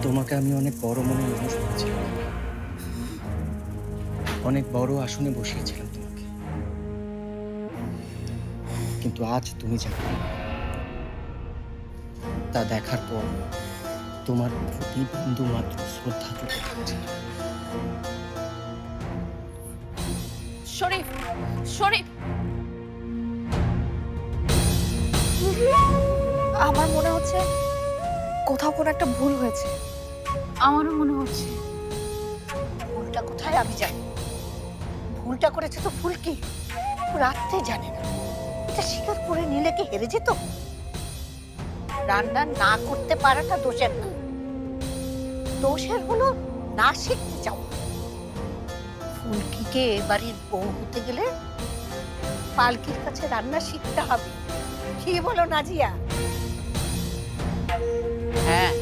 তোমাকে আমি অনেক বড় মনে মানুষ করেছিলাম, অনেক বড় আসনে বসিয়েছিলাম তোমাকে, কিন্তু আজ তুমি যা তা দেখার পর তোমার প্রতি বিন্দু মাত্র শ্রদ্ধা চোখে থাকছে। শরীফ, শরীফ, আমার মনে হচ্ছে কোথাও কোনো একটা ভুল হয়েছে। আমারও মনে হচ্ছে। ভুলটা কোথায় আমি জানি। ভুলটা করেছে তো ফুলকি, রাখতে জানে না। এটা স্বীকার করে নিলে কি হেরে যেত? রান্না না করতে পারাটা দোষের না, দোষের হলো না শিখতে চাও। ফুলকিকে বাড়ির বউ হতে গেলে পালকির কাছে রান্না শিখতে হবে। কি বলো নাজিয়া? হ্যাঁ,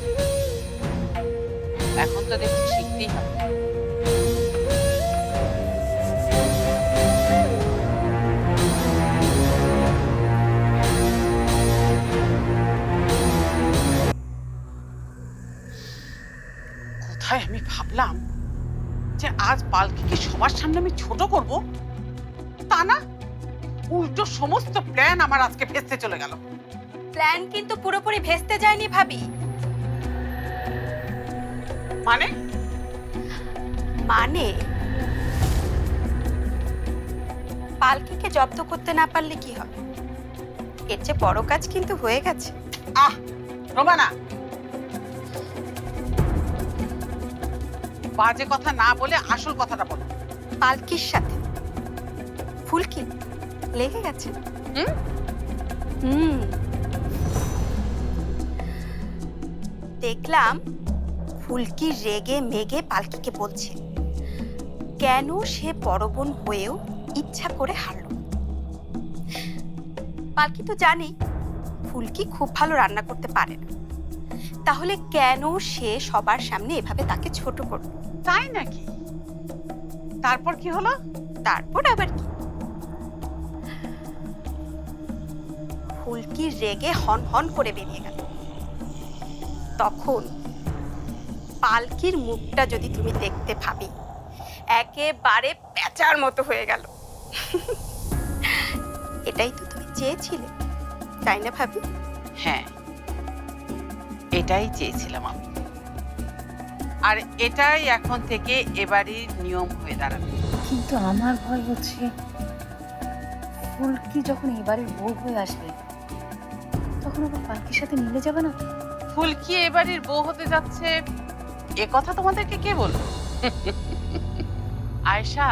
এখন তো দেখছি শিখতেই হবে। কোথায় আমি ভাবলাম যে আজ পালকিকে সবার সামনে আমি ছোট করব, তা না, উল্টো সমস্ত প্ল্যান আমার আজকে ভেস্তে চলে গেল। প্ল্যান কিন্তু পুরোপুরি ভেস্তে যায়নি ভাবি। মানে মানে পালকিকে জব্দ করতে না পারলে কি হবে? এর চেয়ে বড় কাজ কিন্তু হয়ে গেছে। আহ রোমানা, বাজে কথা না বলে আসল কথাটা বলো। পালকির সাথে ফুলকি লেগে গেছে। হুম, দেখলাম ফুলকি রেগে মেগে পালকিকে বলছে কেন সে বড় বোন হয়েও ইচ্ছা করে হারল। পালকি তো জানি ফুলকি খুব ভালো রান্না করতে পারে না, তাহলে কেন সে সবার সামনে এভাবে তাকে ছোট করল? তাই নাকি? তারপর কি হলো? তারপর আবার কি, ফুলকি রেগে হন হন করে বেরিয়ে গেল। তখন পালকির মুখটা যদি তুমি দেখতে ভাবি, একেবারে পেঁচার মতো হয়ে গেল। এটাই তো তুমি চেয়েছিলে, তাই না ভাবি? হ্যাঁ, এটাই চেয়েছিলাম আমি, আর এটাই এখন থেকে এবারের নিয়ম হয়ে দাঁড়াবে। কিন্তু আমার ভয় হচ্ছে ফুলকি যখন এবারের বউ হয়ে আসবে তখন আবার পালকির সাথে মিলে যাবে না? ফুলকি এবারের বউ হতে যাচ্ছে এ কথা তোমাদেরকে কে বলল? আয়েশা,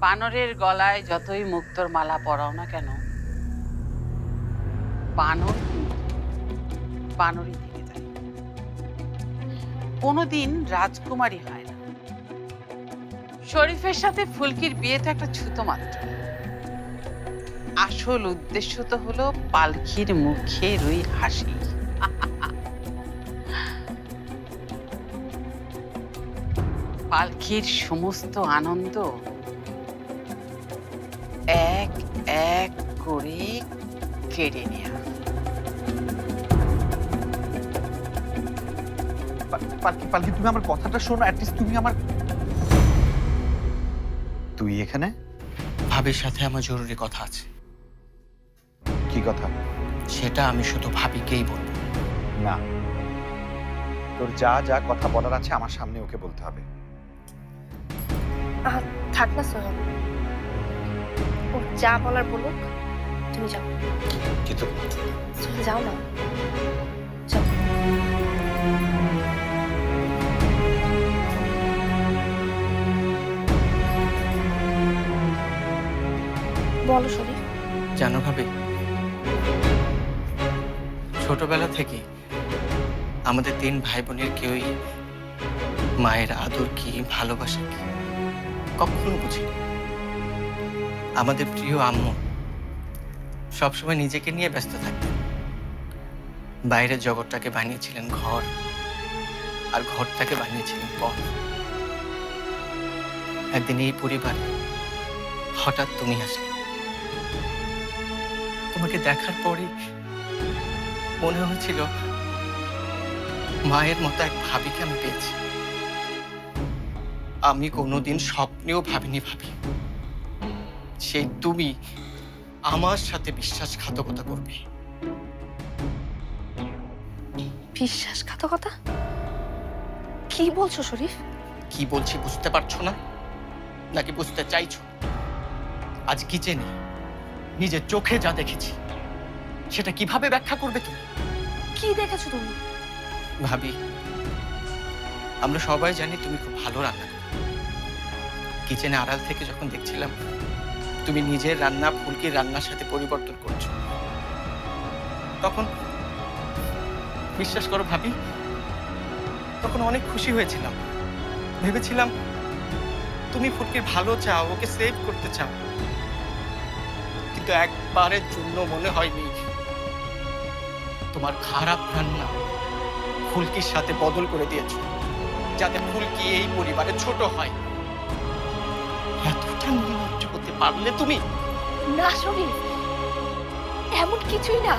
বানরের গলায় যতই মুক্তোর মালা পরাও না কেন, বানর বানরই থেকে যায়, কোনোদিন রাজকুমারী হয় না। শরীফের সাথে ফুলকির বিয়ে তো একটা ছুতো মাত্র, আসল উদ্দেশ্য তো হলো পালকির মুখের ওই হাসি। পালকির সমস্ত আনন্দ এক এক করে কেড়ে নেয়া। পালকি পালকি, তুমি আমার কথাটা শোনো, অ্যাটলিস্ট তুমি আমার। তুই এখানে? ভাবির সাথে আমার জরুরি কথা আছে। কি কথা? সেটা আমি শুধু ভাবিকেই বলবো। না, তোর যা যা কথা বলার আছে আমার সামনে ওকে বলতে হবে। থাক না সোহেল, ও যা বলার বলুক, তুমি যাও। কিন্তু সোহেল যাও না, যাও। বলো শরীফ। জানো ভাবি, ছোটবেলা থেকে আমাদের 3 ভাই বোনের কেউই মায়ের আদর কি, ভালোবাসা কি কখনো বুঝিনি। আমাদের প্রিয় আম্মু সবসময় নিজেকে নিয়ে ব্যস্ত থাকতেন। বাইরের জগৎটাকে বানিয়েছিলেন ঘর, আর ঘরটাকে বানিয়েছিলেন পথ। একদিন এই পরিবারে হঠাৎ তুমি আসলে। তোমাকে দেখার পরে মনে হয়েছিল মায়ের মতো এক ভাবিকে আমি পেয়েছি। আমি কোনোদিন স্বপ্নেও ভাবিনি ভাবি সেই তুমি আমার সাথে বিশ্বাসঘাতকতা করবে। বিশ্বাসঘাতকতা? কি বলছো শরীফ? কি বলছি বুঝতে পারছো না, নাকি বুঝতে চাইছো? আজ কিচেনে নিজের চোখে যা দেখেছি সেটা কিভাবে ব্যাখ্যা করবে তুমি? কি দেখেছো তুমি? ভাবি, আমরা সবাই জানি তুমি খুব ভালো রান্না করো। কিচেনে আড়াল থেকে যখন দেখছিলাম তুমি নিজের রান্না ফুলকির রান্নার সাথে পরিবর্তন করছো, তখন বিশ্বাস করো ভাবি, তখন অনেক খুশি হয়েছিলাম। ভেবেছিলাম তুমি ফুলকির ভালো চাও, ওকে সেভ করতে চাও। কিন্তু একবারের জন্য মনে হয়নি তোমার খারাপ রান্না ফুলকির সাথে বদল করে দিয়েছো, যাতে ফুলকি এই পরিবারে ছোট হয়। এতটা নির্লজ্জ হতে পারলে তুমি? না শরীফ, এমন কিছুই না।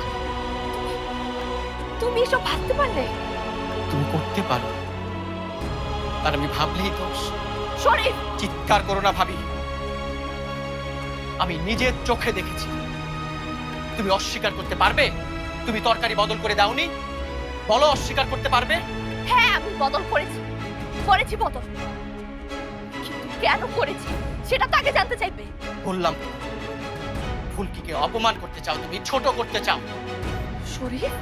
তুমি এসব ভাবতে পারলে? তুমি করতে পারো, আর আমি ভাবলেই দোষ। শরীফ, চিৎকার করো না ভাবি, আমি নিজের চোখে দেখেছি। তুমি অস্বীকার করতে পারবে তুমি তরকারি বদল করে দাওনি? বলো, অস্বীকার করতে পারবে? হ্যাঁ আমি বদল করেছি, বদল। কিন্তু কেন করেছি সেটা তাকে জানতে চাইবে। বললাম তো, ফুলকিকে অপমান করতে চাও, তুমি ছোট করতে চাও। শরীফ,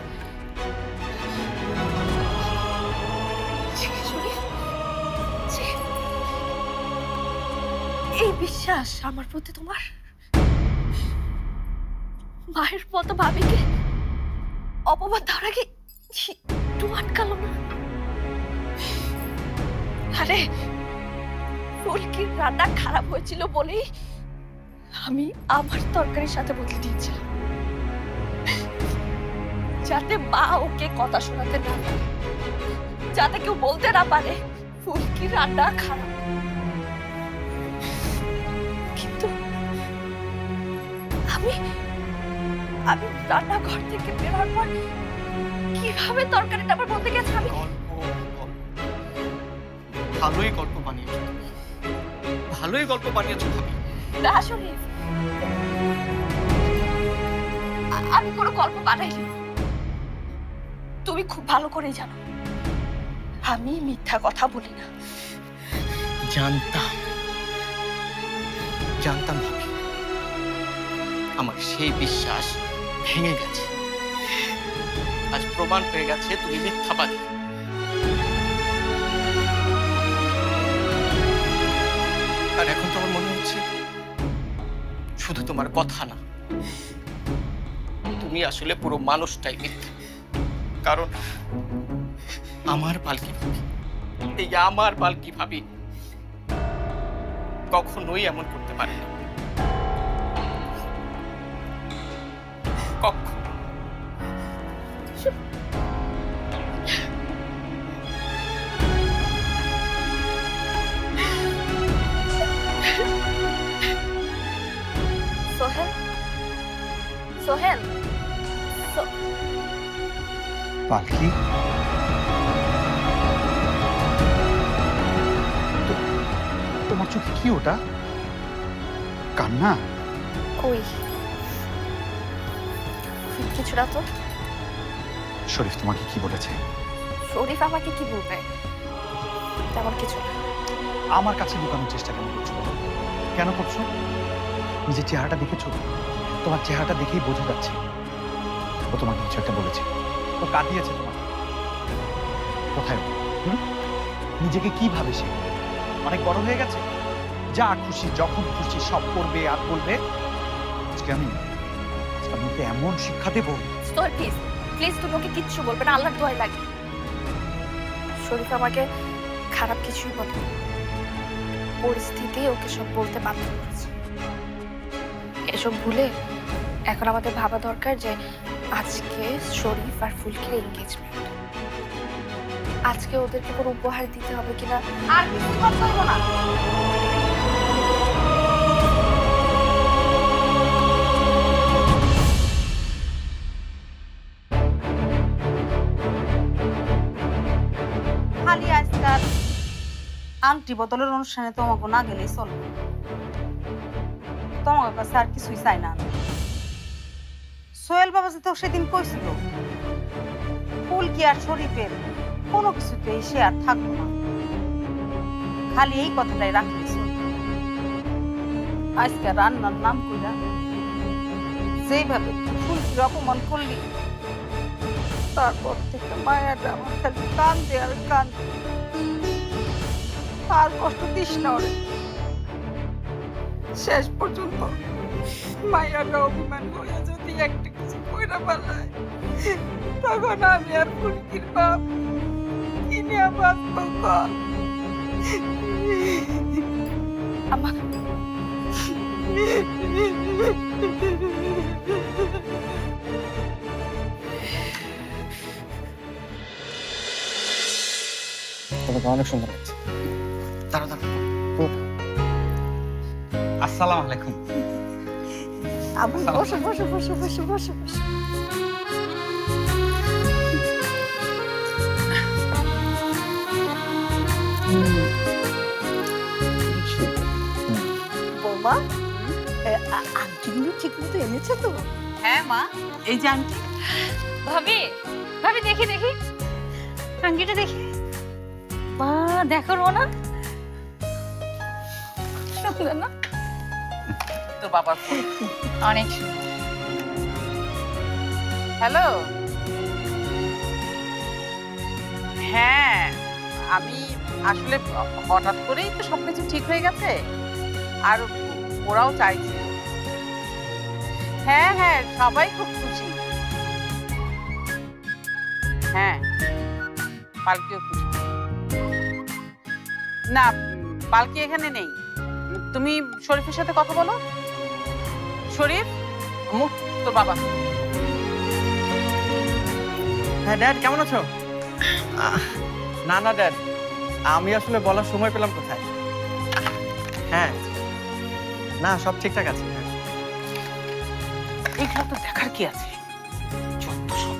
এই বিশ্বাস আমার প্রতি তোমার? মায়ের মতো ভাবিকে অপমান দেওয়ার আগে একটু আটকালো না? আরে ফুলকির রান্না খারাপ হয়েছিল বলেই আমি আমার তরকারির সাথে বদলে দিয়েছিলাম, যাতে মা ওকে কথা শোনাতে না পারে, যাতে কেউ বলতে না পারে ফুলকির রান্না খারাপ। কিন্তু আমি রান্নাঘর থেকে বেরোর পর কিভাবে তরকারিটা আবার বলতে গেছে? আমি ভালোই গল্প বানিয়েছো, ভালোই গল্প বানিয়েছো ভাবি। না শরীফ, আমি কোনো গল্প বানাইনি। তুমি খুব ভালো করেই জানো আমি মিথ্যা কথা বলি না। জানতাম ভাবি, আমার সেই বিশ্বাস ভেঙে গেছে। আজ প্রমাণ হয়ে গেছে তুমি মিথ্যাবাদী। আর এখন তো আমার মনে হচ্ছে শুধু তোমার কথা না, তুমি আসলে পুরো মানুষটাই মিথ্যা। কারণ আমার পালকি ভাবি, এই আমার পালকি ভাবি কখনোই এমন করতে পারে না, কখনো। সোহেল, সোহেল, পালকি, তোমার চোখে কি ওটা? কান্না? কই কিছু না তো। শরীফ তোমাকে কি বলেছে? শরীফ আমাকে কি বলবে? তেমন কিছু না। আমার কাছে লুকানোর চেষ্টা কেন করছো? কেন করছো? নিজের চেহারাটা দেখেছো? তোমার চেহারাটা দেখেই বোঝা যাচ্ছে ও তোমাকে কিছু একটা বলেছে, ও কাঁদিয়েছে তোমাকে। কোথায় ও? নিজেকে কি ভাবে সে? অনেক বড় হয়ে গেছে, যা খুশি যখন খুশি সব করবে আর বলবে। আজকে আমি এমন শিক্ষা দেবো। সোহেল প্লিজ, প্লিজ তুমি ওকে কিচ্ছু বলবে না, আল্লাহর দোয়াই লাগে। শরীফ আমাকে খারাপ কিছুই বলে, পরিস্থিতি ওকে সব বলতে বাধ্য করেছে। এসব ভুলে এখন আমাদের ভাবা দরকার যে আজকে শরীফ আর ফুলকির এনগেজমেন্ট, আজকে ওদেরকে কোনো উপহার দিতে হবে কিনা আর কিছু করতে হইব না। খালি আজকাল আংটি বদলের অনুষ্ঠানে তোমাকে না গেলেই চলবে। তোমার কাছে আর কিছুই চাই না। সোহেল বাবা যে তো সেদিন কইছিল ফুলকি আর শরীফের কোনো কিছুতেই সে আর থাকবো না, খালি এই কথাটাই রাখলে চলবে। আজকে রান্নার নাম কইরা যেভাবে ফুলকির অপমান করলি, তারপর থেকে মায়াটা আমার খালি কান্দে আর কান্দে। আর কষ্ট দিস না ওরে। শেষ পর্যন্ত মায়াটা অভিমান হয়ে যদি একটা কিছু কইরা পালায়, তখন আমি আর ফুলকির বাপ কিনে বাঁচবো কর? আমার তোমাকে অনেক সুন্দর লাগছে। দাঁড়া দাঁড়া, আসসালামু আলাইকুম। আবু বসো বসো বসো বসো বসো বসো। বৌমা, আংটিগুলো ঠিক মতো এনেছো তো? হ্যাঁ মা, এই যে আন্টি। ভাবি, ভাবি দেখি দেখি আঙ্গিটা দেখি। মা দেখো না, সুন্দর না? তো বাবার ফোন। অনেক সুন্দর। হ্যালো, হ্যাঁ আমি আসলে হঠাৎ করেই তো সবকিছু ঠিক হয়ে গেছে, আর ওরাও চাইছে। হ্যাঁ হ্যাঁ, সবাই খুব খুশি। হ্যাঁ, পালকিও খুশি। না, পালকি এখানে নেই। তুমি শরীফের সাথে কথা বলো। শরীফ, মুখ তোর বাবা। হ্যাঁ ড্যাড, কেমন আছো? না না ড্যাড, আমি আসলে বলার সময় পেলাম কোথায়। হ্যাঁ, না সব ঠিকঠাক আছে। এইগুলো তো দেখার কি আছে? যত সব।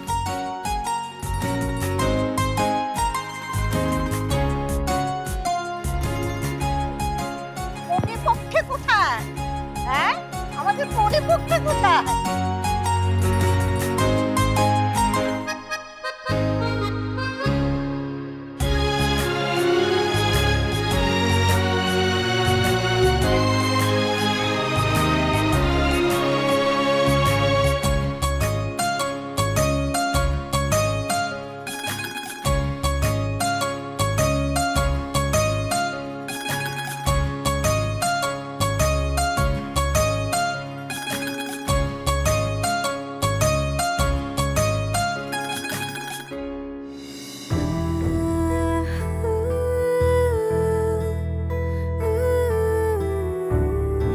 পক্ষে কোথায়? হ্যাঁ, আমাদের পক্ষে কোথায়?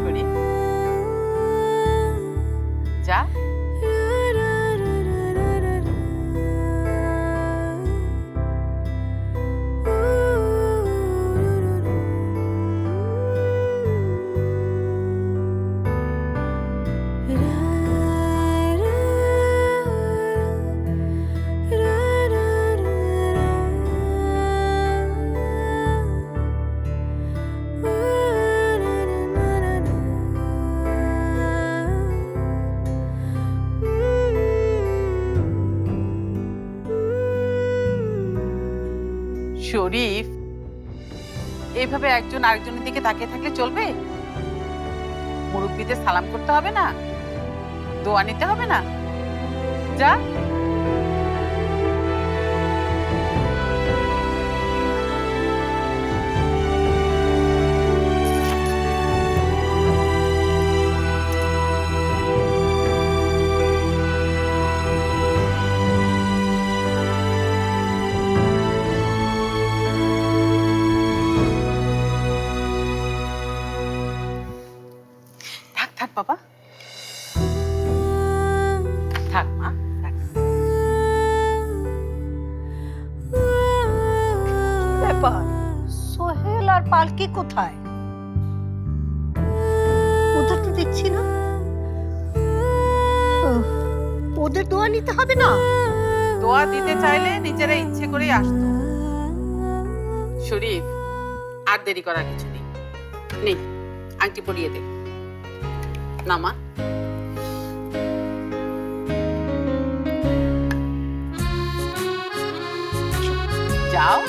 শরীফ, যা। শরীফ, এইভাবে একজন আরেকজনের দিকে তাকিয়ে থাকলে চলবে? মুরব্বীদের সালাম করতে হবে না? দোয়া নিতে হবে না? যা। থাক বাবা, থাক মা, থাক। ব্যাপার, সোহেল আর পালকি কোথায়? ওদের তো দেখছি না। উফ, ওদের দোয়া নিতে হবে না? দোয়া দিতে চাইলে নিজেরা ইচ্ছে করেই আসতো। শরীফ, আর দেরি করার কিছু নেই। নে, আংটি পরিয়ে দে। না মা, যাও।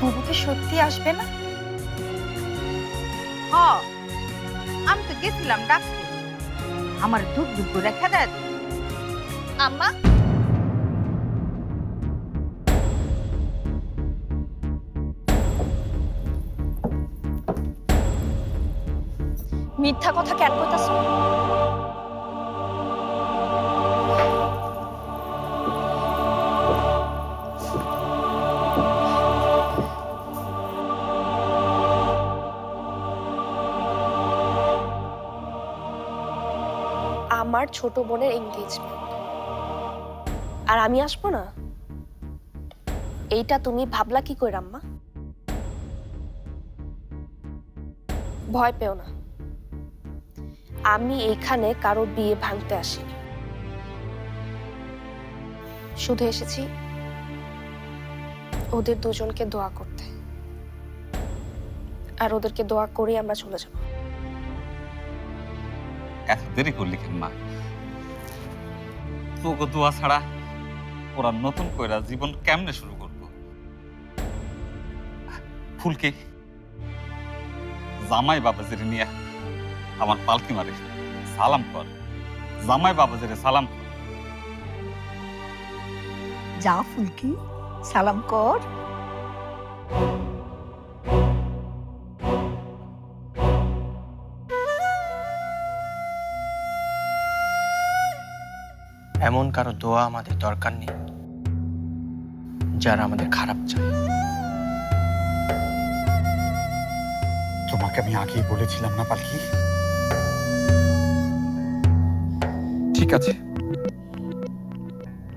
বুবুকে সত্যি আসবে না? হ, আমি তো গেছিলাম ডাকতে, আমার দুধ দুধ রেখা দেয়। আম্মা, মিথ্যা কথা কেন কইতাছো? আমার ছোট বোনের এঙ্গেজমেন্ট, আর আমি আসবো না? এইটা তুমি ভাবলা কি কই আম্মা? ভয় পেও না, আমি এখানে কারো বিয়ে ভাঙতে আসিনি। শুধু এসেছি ওদের দুজনকে দোয়া করতে, আর ওদেরকে দোয়া করে আমরা চলে যাব। এত দেরি করলি কেন মা? তোকে দোয়া ছাড়া ওরা নতুন কইরা জীবন কেমনে শুরু করবো? ফুলকে জামাই বাবাজিরে নিয়ে আমার পালকি মারে সালাম কর। জামাই বাবাজিরে সালাম কর। যা ফুলকি, সালাম কর। এমন কারো দোয়া আমাদের দরকার নেই যারা আমাদের খারাপ চায়। তোমাকে আমি আগেই বলেছিলাম না পালকি? ঠিক আছে,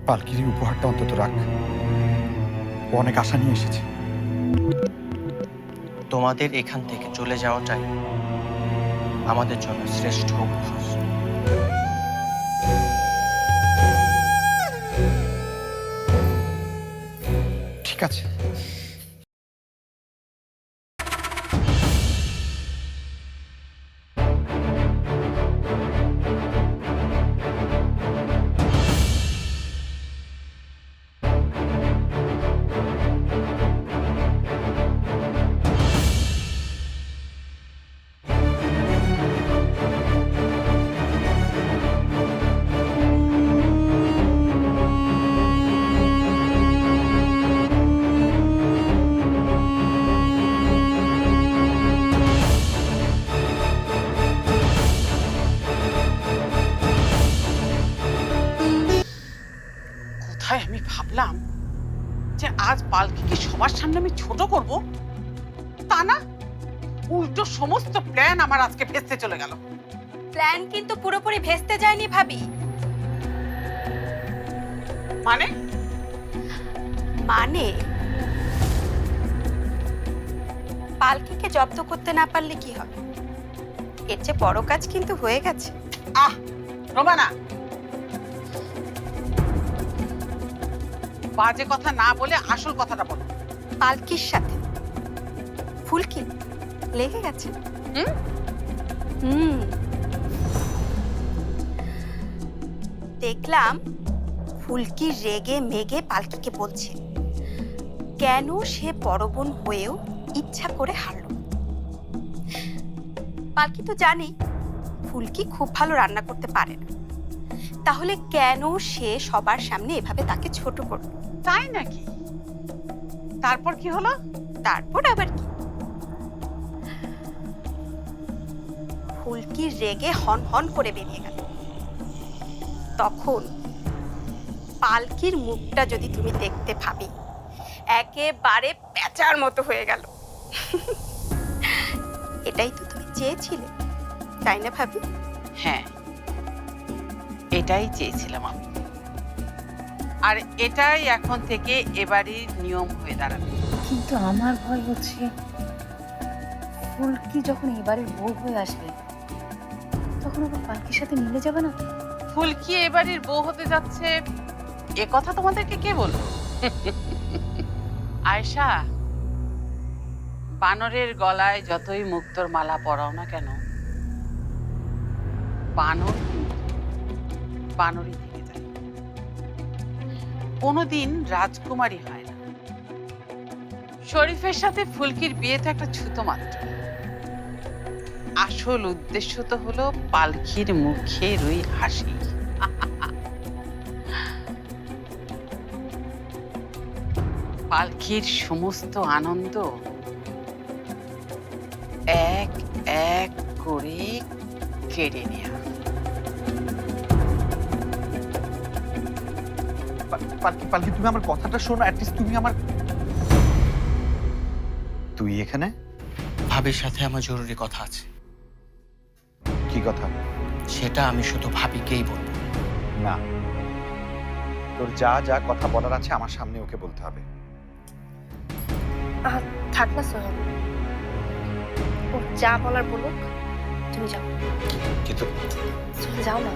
পালকির এই উপহারটা অন্তত রাখ। ও অনেক আশা নিয়ে এসেছে। তোমাদের এখান থেকে চলে যাওয়াটাই আমাদের জন্য শ্রেষ্ঠ উপহার। ঠিক আছে, কোথায় আমি ভাবলাম যে আজ পালকিকে সবার সামনে আমি ছোট করব, তা না, উল্টো সমস্ত প্ল্যান আমার আজকে ভেস্তে চলে গেল। প্ল্যান কিন্তু পুরোপুরি ভেস্তে যায়নি ভাবি। মানে মানে পালকিকে জব্দ করতে না পারলে কি হবে? এর চেয়ে বড় কাজ কিন্তু হয়ে গেছে। আহ রোমানা, বাজে কথা না বলে আসল কথাটা বলো। পালকির সাথে ফুলকি লেগে গেছে। হুম, দেখলাম ফুলকি রেগে মেগে পালকিকে বলছে কেন সে বড় বোন হয়েও ইচ্ছা করে হারল। পালকি তো জানে ফুলকি খুব ভালো রান্না করতে পারে না, তাহলে কেন সে সবার সামনে এভাবে তাকে ছোট করলো? তাই নাকি? তারপর কি হলো? তারপর আবার কি, ফুলকি রেগে হন হন করে বেরিয়ে গেল। তখন পালকির মুখটা যদি তুমি দেখতে ভাবি, একেবারে পেঁচার মতো হয়ে গেল। এটাই তো তুমি চেয়েছিলে, তাই না ভাবি? হ্যাঁ, এটাই চেয়েছিলাম আমি, আর এটাই এখন থেকে এবারই নিয়ম হয়ে দাঁড়াবে। কিন্তু আমার ভয় হচ্ছে ফুলকি যখন এবারের বউ হয়ে আসবে তখন আবার পালকির সাথে মিলে যাবে না তো? ফুলকি এবারের বউ হতে যাচ্ছে এ কথা তোমাদেরকে কে বলল? আয়েশা, বানরের গলায় যতই মুক্তোর মালা পরাও না কেন, বানর বানরই থেকে যায়, কোনোদিন রাজকুমারী হয় না। শরীফের সাথে ফুলকির বিয়ে তো একটা ছুতো মাত্র, আসল উদ্দেশ্য তো হলো পালকির মুখের ওই হাসি। পালকির সমস্ত আনন্দ এক এক করে কেড়ে নেয়া। পালকি পালকি, তুমি আমার কথাটা শোনো, অ্যাটলিস্ট তুমি আমার। তুই এখানে? ভাবির সাথে আমার জরুরি কথা আছে। কি কথা? সেটা আমি শুধু ভাবিকেই বলবো। না, তোর যা যা কথা বলার আছে আমার সামনে ওকে বলতে হবে। থাক না সোহেল, ও যা বলার বলুক, তুমি যাও। কিন্তু সোহেল যাও না,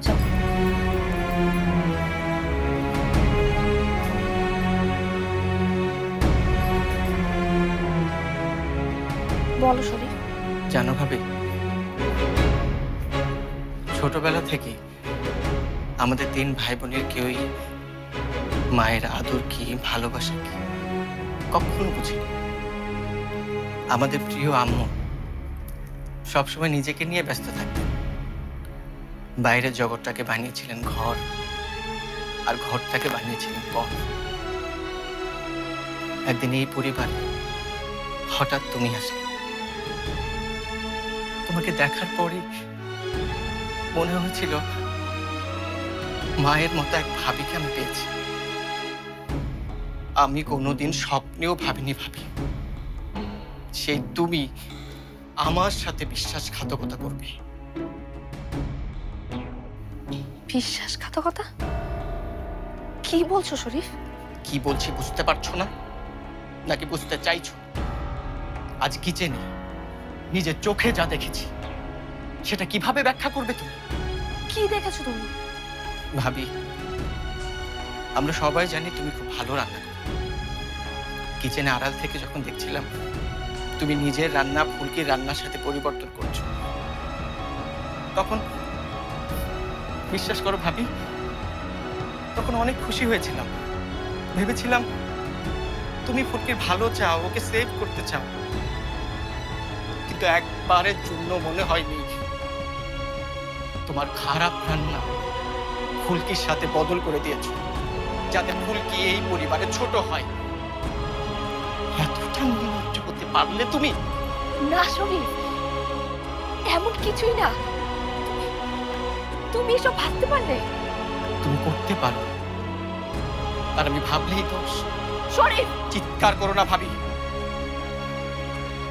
যাও। বলো শরীফ। জানো ভাবি, ছোটবেলা থেকে আমাদের 3 ভাই বোনের কেউই মায়ের আদর কি, ভালোবাসা কি কখনো বুঝিনি। আমাদের প্রিয় আম্মু সবসময় নিজেকে নিয়ে ব্যস্ত থাকতেন। বাইরের জগৎটাকে বানিয়েছিলেন ঘর, আর ঘরটাকে বানিয়েছিলেন পথ। একদিন এই পরিবারে হঠাৎ তুমি আসলে। তোমাকে দেখার পরই মনে হয়েছিল মায়ের মতো এক ভাবিকে আমি পেয়েছি। আমি কোনোদিন স্বপ্নেও ভাবিনি ভাবি সেই তুমি আমার সাথে বিশ্বাসঘাতকতা করবে। বিশ্বাসঘাতকতা? কি বলছো শরীফ? কি বলছি বুঝতে পারছো না, নাকি বুঝতে চাইছো? আজ কিচেনে নিজের চোখে যা দেখেছি সেটা কিভাবে ব্যাখ্যা করবে তুমি? কি দেখেছো তুমি? ভাবি, আমরা সবাই জানি তুমি খুব ভালো রান্না করো। কিচেনে আড়াল থেকে যখন দেখছিলাম তুমি নিজের রান্না ফুলকির রান্নার সাথে পরিবর্তন করছো, তখন বিশ্বাস করো ভাবি, তখন অনেক খুশি হয়েছিলাম। ভেবেছিলাম তুমি ফুলকির ভালো চাও, ওকে সেভ করতে চাও। কিন্তু একবারের জন্য মনে হয়নি তোমার খারাপ রান্না ফুলকির সাথে বদল করে দিয়েছো, যাতে ফুলকি এই পরিবারে ছোট হয়। এতটা নির্লজ্জ হতে পারলে তুমি? না শরীফ, এমন কিছুই না। তুমি এসব ভাবতে পারলে? তুমি করতে পারো, আর আমি ভাবলেই দোষ। শরীফ, চিৎকার করো না ভাবি,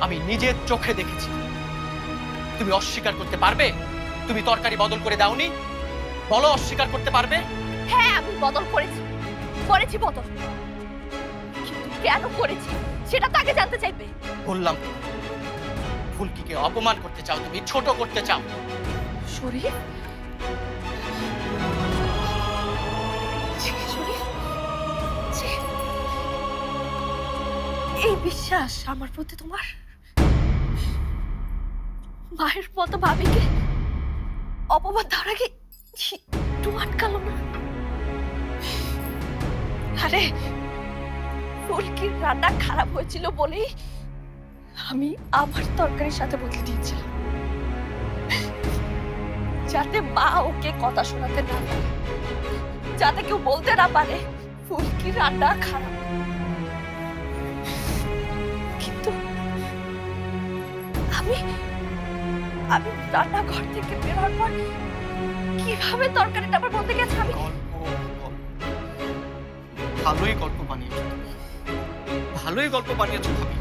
আমি নিজের চোখে দেখেছি। তুমি অস্বীকার করতে পারবে তুমি তরকারি বদল করে দাওনি? বলো, অস্বীকার করতে পারবে? হ্যাঁ আমি বদল করেছি, বদল। কিন্তু কেন করেছি সেটা তাকে জানতে চাইবে। বললাম ফুলকিকে অপমান করতে চাও, তুমি ছোট করতে চাও। শরীফ, এই বিশ্বাস আমার প্রতি তোমার? মায়ের মতো ভাবিকে অপমান দেওয়ার আগে একটু আটকালো না? আরে ফুলকির রান্না খারাপ হয়েছিল বলেই আমি আমার তরকারির সাথে বদলে দিয়েছিলাম। যাতে মা ওকে কথা শোনাতে না পারে, যাতে কেউ বলতে না পারে ফুলকি রান্না খারাপ। কিন্তু আমি আমি রান্নাঘর থেকে বের হওয়ার পর কিভাবে তরকারিটা আবার বলতে গেছে আমি ভালোই গল্প বানিয়েছো, ভালোই গল্প বানিয়েছো ভাবি।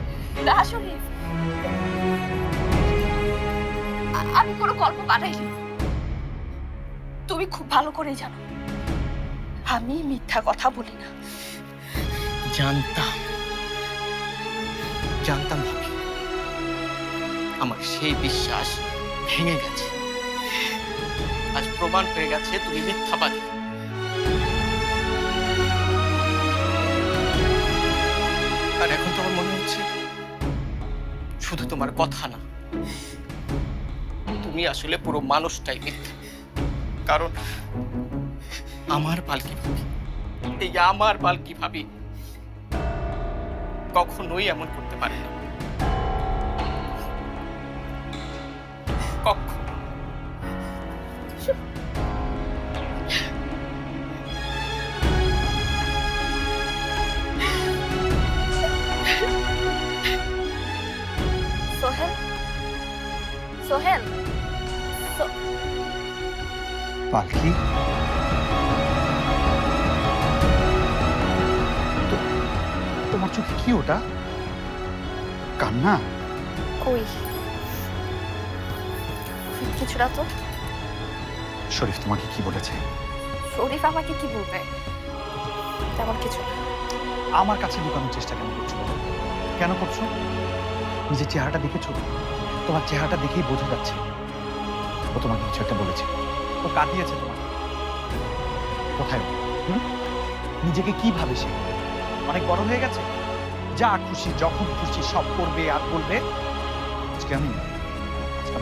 না শরীফ, আমি কোনো গল্প বানাইনি। তুমি খুব ভালো করেই জানো আমি মিথ্যা কথা বলি না। জানতাম জানতাম ভাবি, আমার সেই বিশ্বাস ভেঙে গেছে। আজ প্রমাণ হয়ে গেছে তুমি মিথ্যাবাদী। আর এখন তো আমার মনে হচ্ছে শুধু তোমার কথা না, তুমি আসলে পুরো মানুষটাই মিথ্যা। কারণ আমার পালকি ভাবি, এই আমার পালকি ভাবি কখনোই এমন করতে পারে না, কখনো। সোহেল, সোহেল, পালকি, তোমার চোখে কি ওটা? কান্না? কই কিছু না তো। শরীফ তোমাকে কি বলেছে? শরীফ আমাকে কি বলবে? তেমন কিছু না। আমার কাছে লুকানোর চেষ্টা কেন করছো? কেন করছো? নিজের চেহারাটা দেখেছো? তোমার চেহারাটা দেখেই বোঝা যাচ্ছে ও তোমাকে কিছু একটা বলেছে। ও কাঁদিয়েছে তোমাকে। কোথায় ও? নিজেকে কি ভাবে সে? অনেক বড় হয়ে গেছে, যা খুশি যখন খুশি সব করবে আর বলবে। আজকে আমি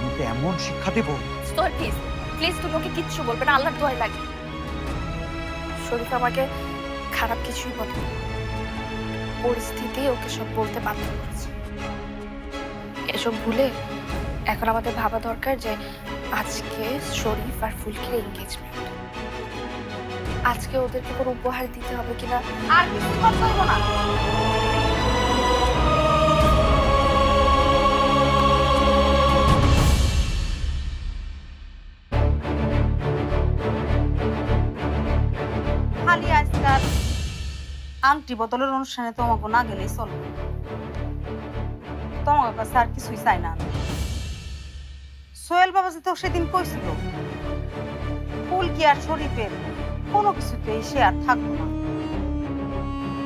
ওকে এমন শিক্ষা দেবো। প্লিজ প্লিজ, তুমি ওকে কিচ্ছু বলবে না, আল্লাহর দোয়াই লাগে। শরীফ আমাকে খারাপ কিছুই বলে, পরিস্থিতি ওকে সব বলতে বাধ্য করেছে। এসব ভুলে এখন আমাদের ভাবা দরকার যে আজকে শরীফ আর ফুলকির এনগেজমেন্ট, আজকে ওদেরকে কোনো উপহার দিতে হবে কিনা আর কিছু কথা হইব না। খালি আজকাল আংটি বদলের অনুষ্ঠানে তোমাকে না গেলেই চলবে। তোমার কাছে আর কিছুই চাই না। সোহেল বাবা তো সেদিন কইছিল ফুলকি আর শরীফের কোনো কিছুতেই সে আর থাকবো না।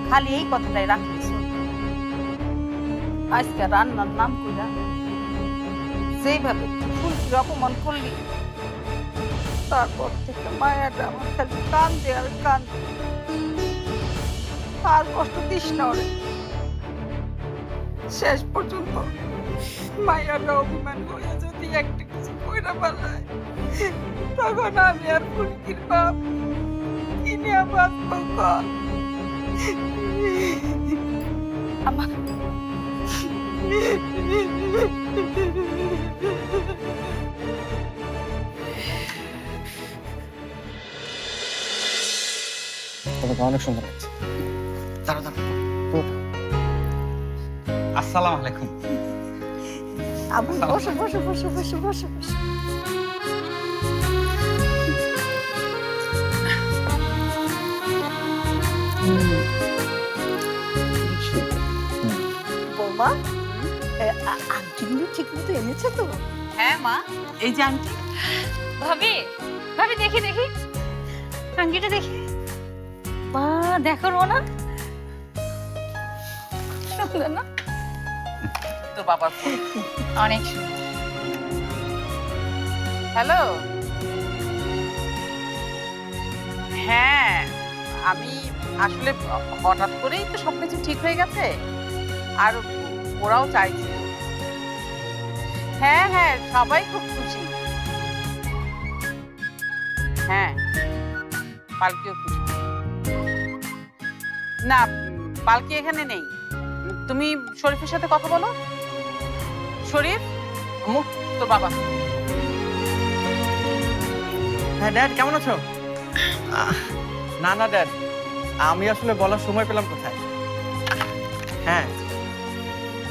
খালি এই কথাটাই রাখলে চলবে। আজকে রান্নার নাম কইরা যেভাবে ফুলকির অপমান করলি, তারপর থেকে মায়াটা আমার খালি কান্দে আর কান্দে। আর কষ্ট দিস না ওরে। শেষ পর্যন্ত মায়াটা অভিমান করে যদি একটা কিছু কইরা পালায়, তখন আমি আর ফুলকির বাপ কিনে বাঁচবো কর? আমার তোমাকে অনেক সুন্দর লাগছে। দাঁড়া দাঁড়া, আসসালামু আলাইকুম। আবু বসো বসো বসো বসো বসো বসো। বৌমা, আংটিগুলো ঠিক মতো এনেছে তো? হ্যাঁ মা, এই যে আন্টি। ভাবি, ভাবি দেখি দেখি আংটিটা দেখি। মা দেখো না, সুন্দর না? তো বাবার ফোন। অনেক সুন্দর। হ্যালো, হ্যাঁ আমি আসলে হঠাৎ করেই তো সবকিছু ঠিক হয়ে গেছে, আর ওরাও চাইছে। হ্যাঁ হ্যাঁ, সবাই খুব খুশি। হ্যাঁ, পালকিও খুশি। না, পালকি এখানে নেই। তুমি শরীফের সাথে কথা বলো। শরীফ, তোর বাবা। হ্যাঁ ড্যাড কেমন আছো? না না ড্যাড, আমি আসলে বলার সময় পেলাম কোথায়। হ্যাঁ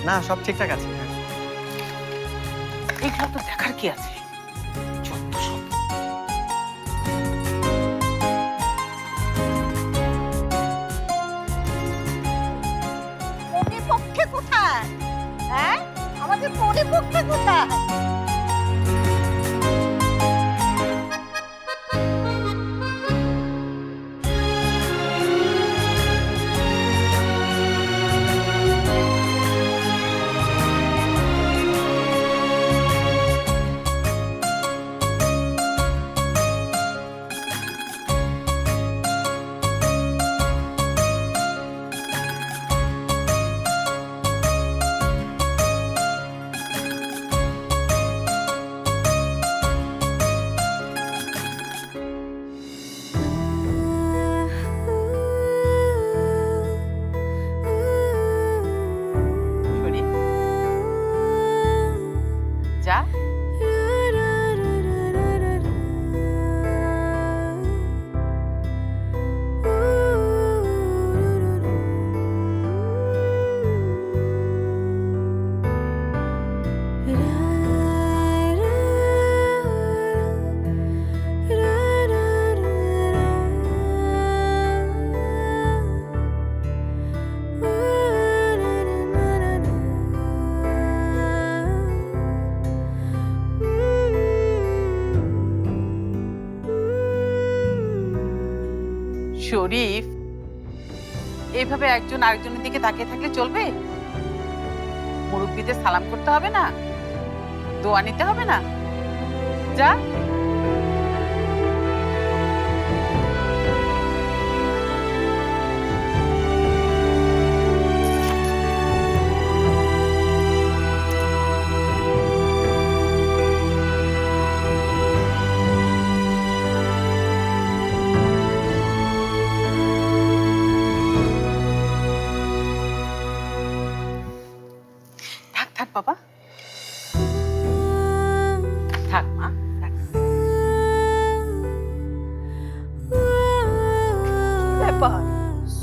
না, সব ঠিকঠাক আছে। হ্যাঁ এগুলো তো দেখার কি আছে? যত সব। প্রতিপক্ষে কোথায়? হ্যাঁ, আমাদের প্রতিপক্ষে কোথায়? শরীফ, যা। শরীফ, এইভাবে একজন আরেকজনের দিকে তাকিয়ে থাকলে চলবে? মুরব্বীদের সালাম করতে হবে না? দোয়া নিতে হবে না? যা। থাক থাক বাবা, থাক মা, থাক। ব্যাপার,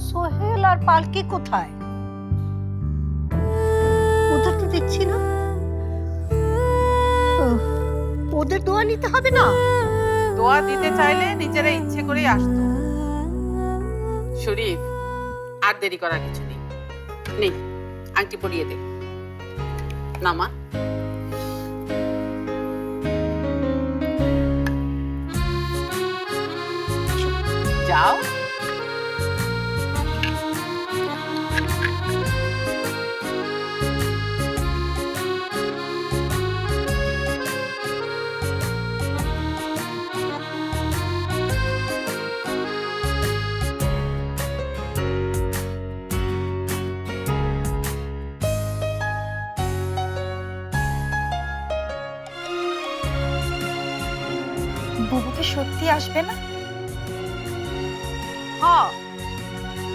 সোহেল আর পালকি কোথায়? ওদের তো দেখছি না। ওদের দোয়া নিতে হবে না? দোয়া দিতে চাইলে নিজেরা ইচ্ছে করেই আসতো। শরীফ, আর দেরি করার কিছু নেই। নে, আংটি পরিয়ে দে। না মা, যাও। বুবুকে সত্যি আসবে না? হ,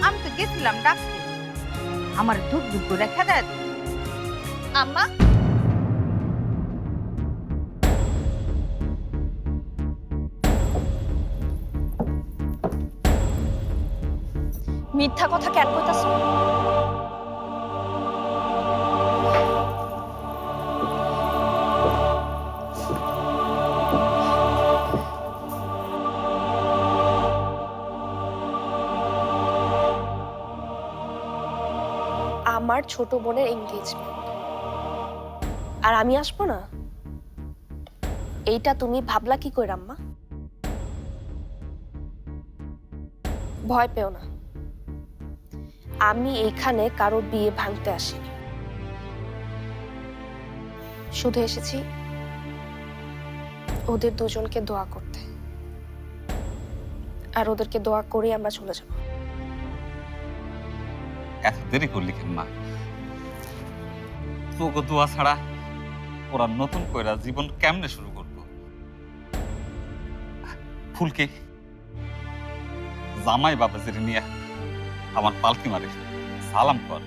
আমি তো গেছিলাম ডাকতে, আমার দুঃখ দুঃখ রেখা দেয়। আম্মা, মিথ্যা কথা কেন কইতাছ? আমার ছোট বোনের এঙ্গেজমেন্ট আর আমি আসবো না? এইটা তুমি ভাবলা কি কইরা আম্মা? ভয় পেও না, আমি এখানে কারো বিয়ে ভাঙতে আসিনি। শুধু এসেছি ওদের দুজনকে দোয়া করতে, আর ওদেরকে দোয়া করে আমরা চলে যাব। এত দেরি করলি কেন মা? তোকে দোয়া ছাড়া ওরা নতুন কইরা জীবন কেমনে শুরু করবো? ফুলকে জামাই বাবাজিরে নিয়ে আমার পালকি মারে সালাম কর।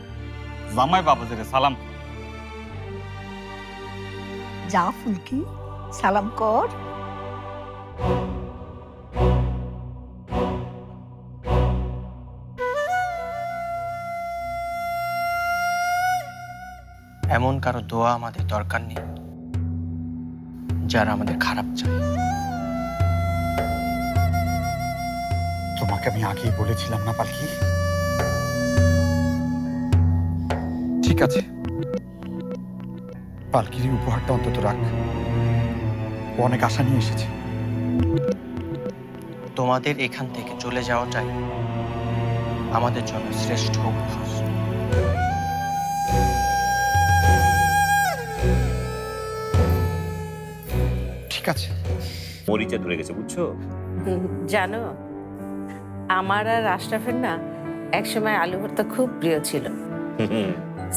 জামাই বাবাজিরে সালাম কর। যা ফুলকি, সালাম কর। এমন কারো দোয়া আমাদের দরকার নেই যারা আমাদের খারাপ চায়। তোমাকে আমি আগেই বলেছিলাম না পালকি? ঠিক আছে, পালকির এই উপহারটা অন্তত রাখ। ও অনেক আশা নিয়ে এসেছে। তোমাদের এখান থেকে চলে যাওয়াটাই আমাদের জন্য শ্রেষ্ঠ উপহার। ঠিক আছে। মরিচা ধরে গেছে, বুঝছো? জানো, আমার আর আশরাফের না একসময় আলু ভর্তা খুব প্রিয় ছিল।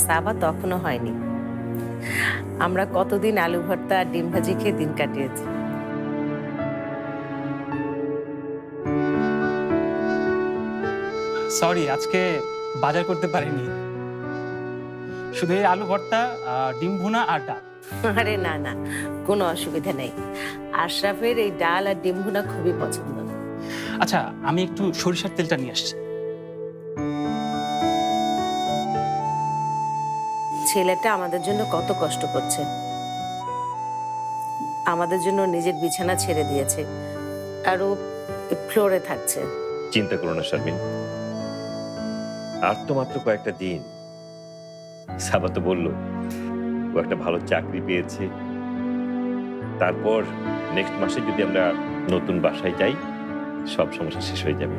সাবা তখনও হয়নি। আমরা কতদিন আলু ভর্তা আর ডিম ভাজি খেয়ে দিন কাটিয়েছি। সরি, আজকে বাজার করতে পারিনি। শুধু এই আলু ভর্তা, ডিম ভুনা আর ডাল। আরে না না, কোনো অসুবিধা নেই। আশরাফের এই ডাল আর ডিম ভুনা খুবই পছন্দ। আচ্ছা, আমি একটু সরিষার তেলটা নিয়ে আসছি। ছেলেটা আমাদের জন্য কত কষ্ট করছে, আমাদের জন্য নিজের বিছানা ছেড়ে দিয়েছে, আর ও ফ্লোরে থাকছে। চিন্তা করো না শারমিন, আর তো মাত্র কয়েকটা দিন। সাবা তো বললো ও একটা ভালো চাকরি পেয়েছে। তারপর নেক্সট মাসে যদি আমরা নতুন বাসায় যাই, সব সমস্যা শেষ হয়ে যাবে,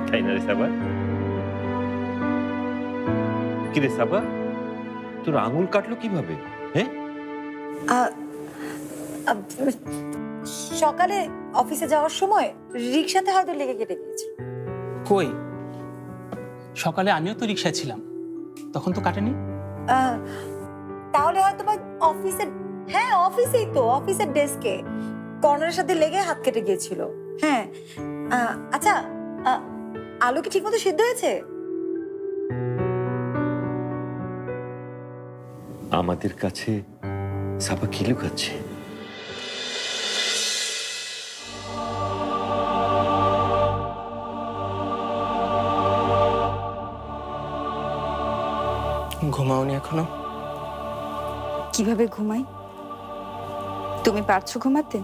তাই না রে সাবা? কি রে সাবা, তোর আঙুল কাটলো কিভাবে? হ্যাঁ, সকালে অফিসে যাওয়ার সময় রিক্সাতে হয়তো লেগে কেটে গিয়েছে। কই, সকালে আমিও তো রিক্সায় ছিলাম, তখন তো কাটেনি। তাহলে হয়তো বা অফিসের, হ্যাঁ অফিসেই তো, অফিসের ডেস্কে কর্নারের সাথে লেগে হাত কেটে গিয়েছিল। হ্যাঁ, আচ্ছা, আলু কি ঠিকমতো সিদ্ধ হয়েছে? আমাদের কাছে সাবা কি লুকাচ্ছে? ঘুমাওনি এখনো? কিভাবে ঘুমাই? তুমি পারছো ঘুমাতে?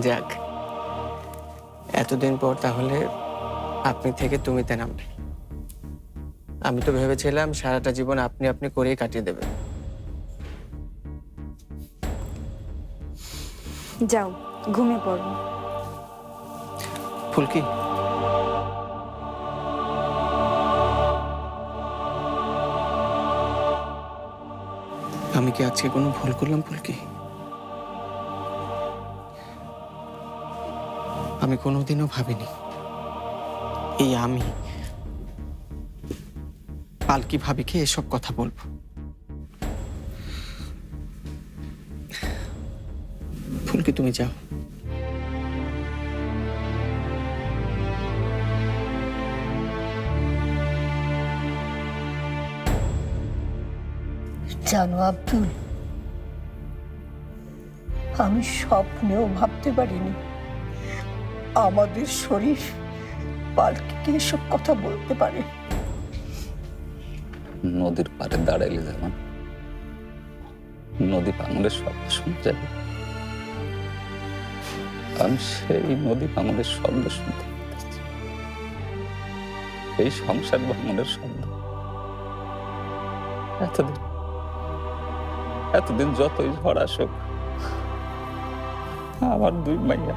যাক, এতদিন পর তাহলে আপনি থেকে তুমিতে নামবে। আমি তো ভেবেছিলাম সারাটা জীবন আপনি আপনি করেই কাটিয়ে দেবে। যাও ঘুমিয়ে পড়ো। ফুলকি, আমি কি আজকে কোনো ভুল করলাম ফুলকি? আমি কোনোদিনও ভাবিনি এই আমি পালকি ভাবিকে এসব কথা বলবো। ফুলকি তুমি যাও। জানো আব্দুল, আমি স্বপ্নেও ভাবতে পারিনি আমাদের শরীর পালকিকে এসব কথা বলতে পারে। নদীর পাড়ে দাঁড়াইলে যেমন নদী ভাঙনের শব্দ শুনতে যাবে, আমি সেই নদী ভাঙনের শব্দ শুনতে পাচ্ছি। এই সংসার ভাঙনের শব্দ। এতদিন যতই ঝড় আসুক, আমার দুই মাইয়া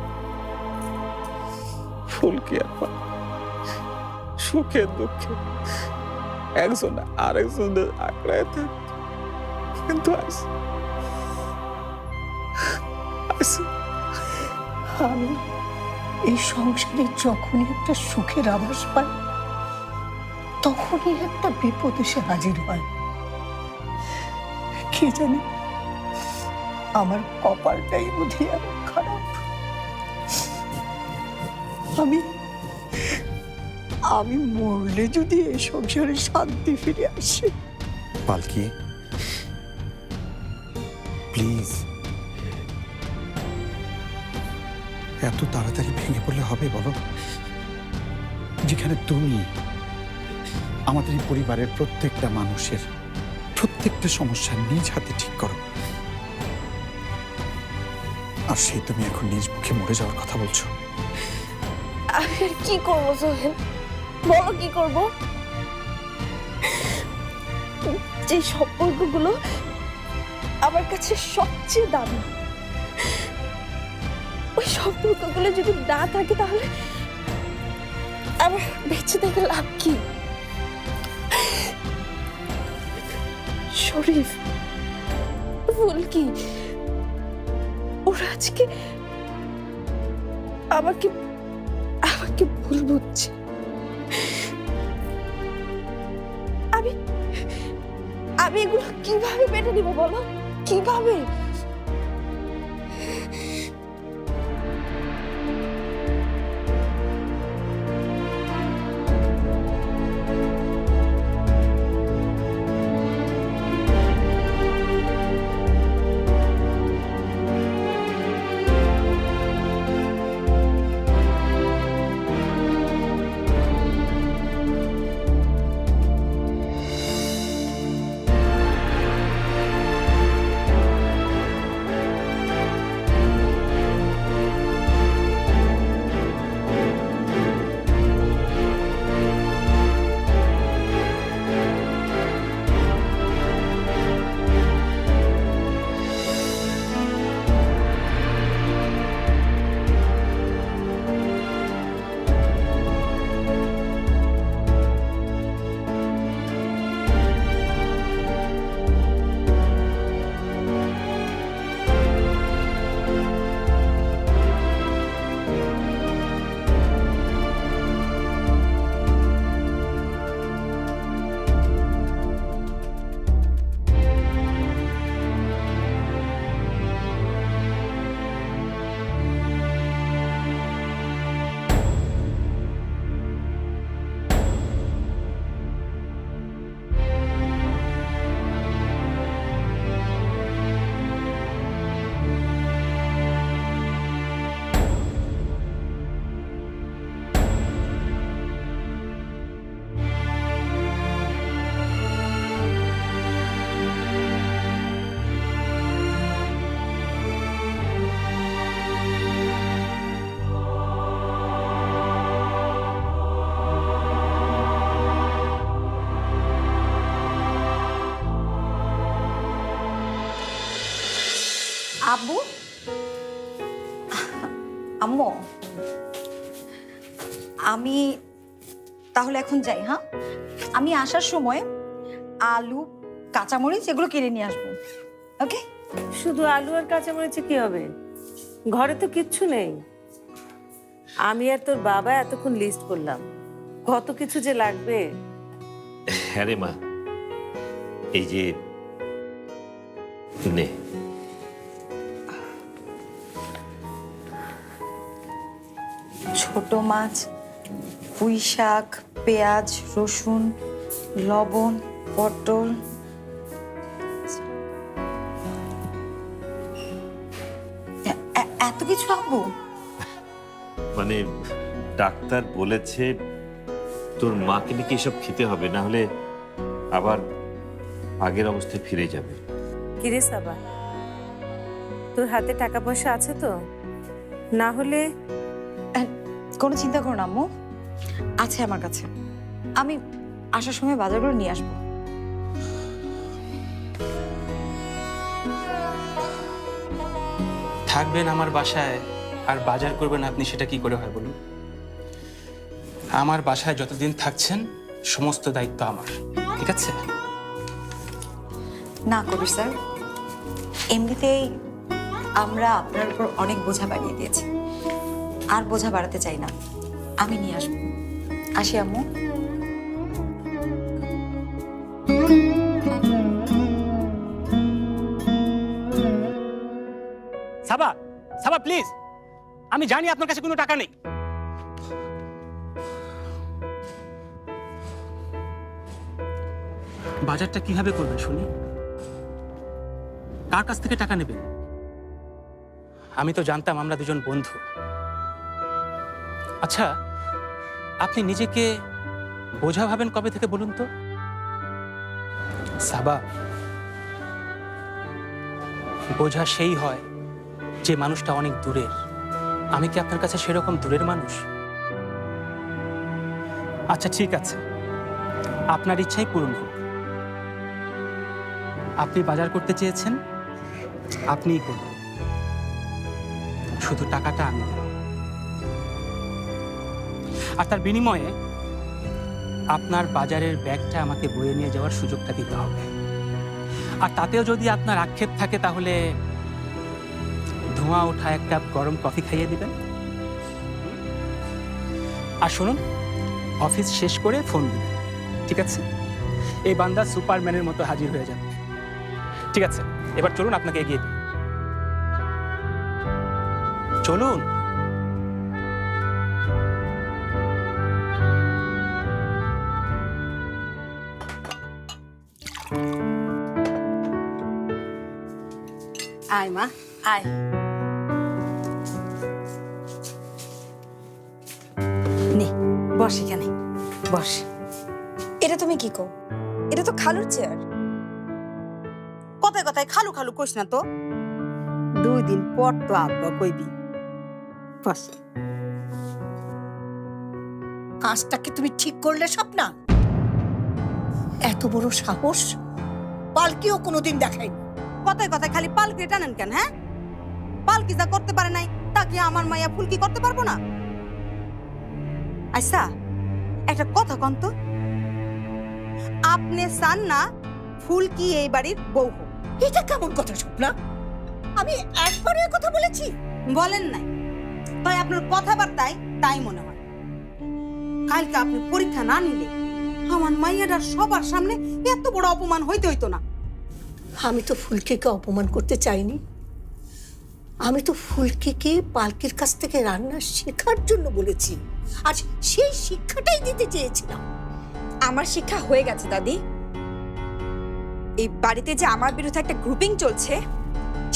ফুলকি আর সুখে দুঃখে একজন আরেকজনের আঁকড়ায় থাকত, কিন্তু আমি এই সংসারে যখনই একটা সুখের আভাস পাই, তখনই একটা বিপদ এসে হাজির হয়। কে জানে আমার কপালটাই বোধহয় এমন খারাপ। আমি মরলে যদি এই সংসারে শান্তি ফিরে আসে। পালকি, প্লিজ, এত তাড়াতাড়ি ভেঙে পড়লে হবে বলো? যেখানে তুমি আমাদের এই পরিবারের প্রত্যেকটা মানুষের প্রত্যেকটা সমস্যা নিজ হাতে ঠিক করো। আর সেই তুমি এখন নিজ মুখে মরে যাওয়ার কথা বলছো। আমি আর কি করবো সোহেল, বলো কি করব? যে সম্পর্কগুলো আমার কাছে সবচেয়ে দামি, ওই সম্পর্কগুলো যদি না থাকে তাহলে আমার বেঁচে থেকে লাভ কি? শরীফ, ফুলকি, ওরা আজকে আমাকে আমাকে ভুল বুঝছে। আমি আমি এগুলো কিভাবে মেনে নিব বলো, কিভাবে? আব্বু, আম্মু, আমি তাহলে এখন যাই। হ্যাঁ, আমি আসার সময় আলু, কাঁচামরিচ এগুলো কিনে নিয়ে আসবো। ওকে? শুধু আলু আর কাঁচামরিচে কি হবে? ঘরে তো কিচ্ছু নেই। আমি আর তোর বাবা এতক্ষণ লিস্ট করলাম, কত কিছু যে লাগবে। হ্যাঁ রে মা, এই যে নে, ছোট মাছ, পুঁই শাক, পেঁয়াজ, রসুন, লবণ, পটল, এত কিছু আব্বু? মানে ডাক্তার বলেছে তোর মাকে নাকি এসব খেতে হবে, না হলে আবার আগের অবস্থায় ফিরে যাবে। কিরে সাবা, তোর হাতে টাকা পয়সা আছে তো? না হলে কোনো চিন্তা করো না আম্মু, আছে আমার কাছে। আমি আসার সময় বাজারগুলো নিয়ে আসবো। থাকবেন আমার বাসায় আর বাজার করবেন আপনি, সেটা কি করে হয় বলুন? আমার বাসায় যতদিন থাকছেন সমস্ত দায়িত্ব আমার, ঠিক আছে? না কবি স্যার, এমনিতেই আমরা আপনার উপর অনেক বোঝা বাড়িয়ে দিয়েছি, আর বোঝা বাড়াতে চাই না। আমি নিয়ে আসবো। আসি আম্মু। সাবা, সাবা প্লিজ, আমি জানি আপনার কাছে কোনো টাকা নেই। বাজারটা কিভাবে করবেন শুনি? কার কাছ থেকে টাকা নেবেন? আমি তো জানতাম আমরা দুজন বন্ধু। আচ্ছা, আপনি নিজেকে বোঝা ভাবেন কবে থেকে বলুন তো? সাবা, বোঝা সেই হয় যে মানুষটা অনেক দূরের। আমি কি আপনার কাছে সেরকম দূরের মানুষ? আচ্ছা ঠিক আছে, আপনার ইচ্ছাই পূরণ হোক। আপনি বাজার করতে চেয়েছেন, আপনিই করুন, শুধু টাকাটা আমি দেব। আর তার বিনিময়ে আপনার বাজারের ব্যাগটা আমাকে বয়ে নিয়ে যাওয়ার সুযোগটা দিতে হবে। আর তাতেও যদি আপনার আক্ষেপ থাকে তাহলে ধোঁয়া ওঠা এক কাপ গরম কফি খাইয়ে দিবেন। আর শুনুন, অফিস শেষ করে ফোন দিবেন, ঠিক আছে? এই বান্দা সুপারম্যানের মতো হাজির হয়ে যাবে। ঠিক আছে, এবার চলুন, আপনাকে এগিয়ে দিই। চলুন। আয় মা, আয়। নে বস, এখানে বস। এটা তুমি কি কো? এটা তো খালুর চেয়ার। কথায় কথায় খালু খালু কইস না তো। 2 দিন পর তো আব্বা কইবি। বস। কাজটাকে তুমি ঠিক করলে স্বপ্না? এত বড় সাহস পালকিও কোনোদিন দেখায়নি। কথায় কথায় খালি পালকি টানেন কেন? হ্যাঁ, পালকি যা করতে পারে নাই তা কি আমার মাইয়া ফুলকি করতে পারবো না? আচ্ছা, একটা কথা কন তো, আপনি চান না ফুলকি এই বাড়ির বউ হোক? এটা কেমন কথা স্বপ্না? আমি একবারও কথা বলেছি? বলেন নাই, তাই আপনার কথাবার্তায় তাই মনে হয়। কালকে আপনি পরীক্ষা না নিলে আমার মাইয়াটার সবার সামনে এত বড় অপমান হইতে হইতো না। আমি তো ফুলকিকে অপমান করতে চাইনি। আমি তো ফুলকিকে পালকির কাছ থেকে রান্না শেখার জন্য বলেছি, আর সেই শিক্ষাটাই দিতে চেয়েছিলাম। আমার শিক্ষা হয়ে গেছে দাদি। এই বাড়িতে যে আমার বিরুদ্ধে একটা গ্রুপিং চলছে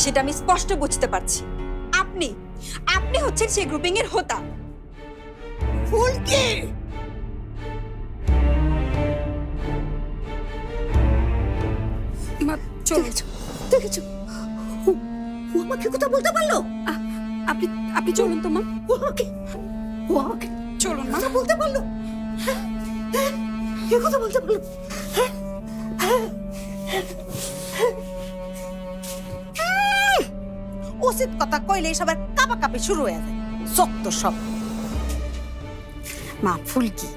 সেটা আমি স্পষ্ট বুঝতে পারছি। আপনি আপনি হচ্ছেন সেই গ্রুপিং এর হোতা। ফুলকি, দেখেছো ও আমাকে কথা বলতে পারলো? আপনি আপনি চলুন তো মা। ও আমাকে চলুন মা। কথা বলতে পারলো? কে কথা বলতে পারলো? উচিত কথা কইলে সবার কাপা কাপি শুরু হয়ে যায়। সত্য সব। মা ফুলকি,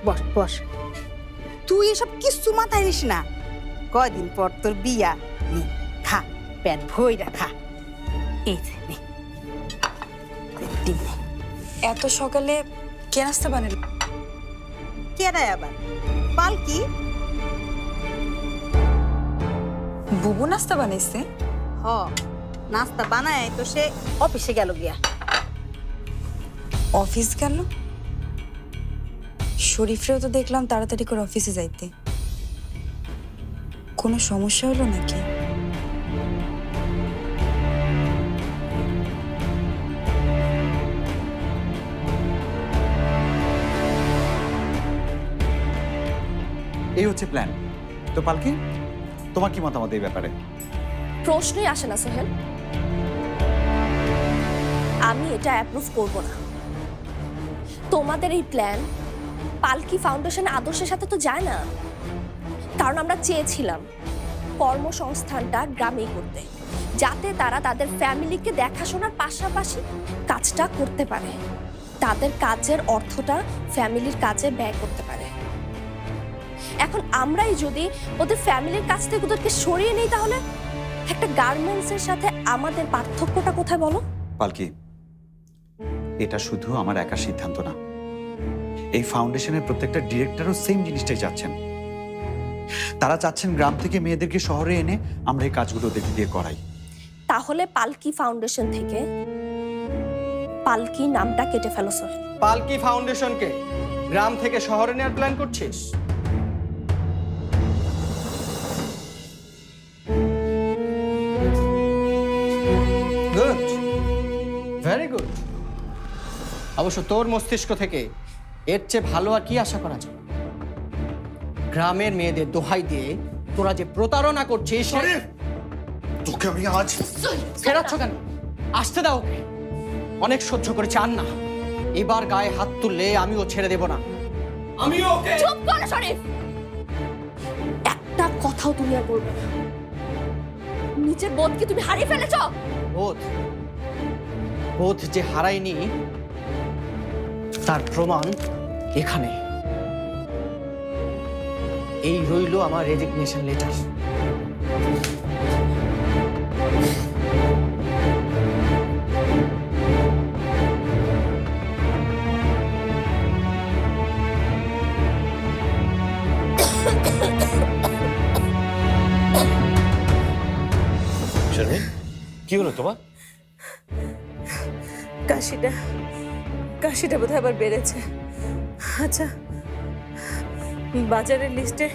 বস বস। তুই এসব কিছু মাথায় নিস না। কয়দিন পর তোর বিয়া। নে খা, পেট ভইরা খা। এই যে নে, ডিম নে। এত সকালে কে নাস্তা বানালো? কেডায় আবার? পালকি। বুবু নাস্তা বানাইছে? হ, নাস্তা বানায় তো সে অফিসে গেল গিয়া। অফিস গেল? শরীফরেও তো দেখলাম তাড়াতাড়ি করে অফিসে যাইতে। কোনো সমস্যা হলো নাকি? এই হচ্ছে প্ল্যান। তো পালকি, তোমার কি মতামত এই ব্যাপারে? প্রশ্নই আসে না সোহেল, আমি এটা অ্যাপ্রুভ করব না। তোমাদের এই প্ল্যান পালকি ফাউন্ডেশনের আদর্শের সাথে তো যায় না। কারণ আমরা চেয়েছিলাম কর্মসংস্থানটা গ্রামেই করতে, যাতে তারা তাদের ফ্যামিলিকে দেখাশোনার পাশাপাশি কাজটা করতে পারে, তাদের কাজের অর্থটা ফ্যামিলির কাজে ব্যয় করতে পারে। এখন আমরাই যদি ওদের ফ্যামিলির কাছ থেকে ওদেরকে সরিয়ে নেই, তাহলে একটা গার্মেন্টসের সাথে আমাদের পার্থক্যটা কোথায় বলো? পালকি, এটা শুধু আমার একা সিদ্ধান্ত না। এই ফাউন্ডেশনের প্রত্যেকটা ডিরেক্টরও সেম জিনিসটাই চাচ্ছেন। তারা চাচ্ছেন গ্রাম থেকে মেয়েদেরকে শহরে এনে আমরা এই কাজগুলো ওদেরকে দিয়ে করাই। তাহলে পালকি ফাউন্ডেশন থেকে পালকি নামটা কেটে ফেলো সোহেল। পালকি ফাউন্ডেশনকে গ্রাম থেকে শহরে নেওয়ার প্ল্যান করছিস? Good, very good. অবশ্য তোর মস্তিষ্ক থেকে এর চেয়ে ভালো আর কি আশা করা যায়? গ্রামের মেয়েদের দোহাই দিয়ে তোরা যে প্রতারণা করছিস তোকে আমি আজ ফেরাচ্ছ কেন? আসতে দাও ওকে। অনেক সহ্য করেছে, আর না। এবার গায়ে হাত তুললে আমিও ছেড়ে দেব না। আমিও ওকে। চুপ করো শরীফ, একটা কথাও তুমি আর বলবে না। নিজের বোধ কি তুমি হারিয়ে ফেলেছ? বোধ বোধ যে হারায়নি তার প্রমাণ এখানে। এই রইল আমার রেজিগনেশন লেটার। শারমিন, কি হলো তোমার? কাশিটা বোধহয় আবার বেড়েছে। আচ্ছা, বাজারের লিস্টে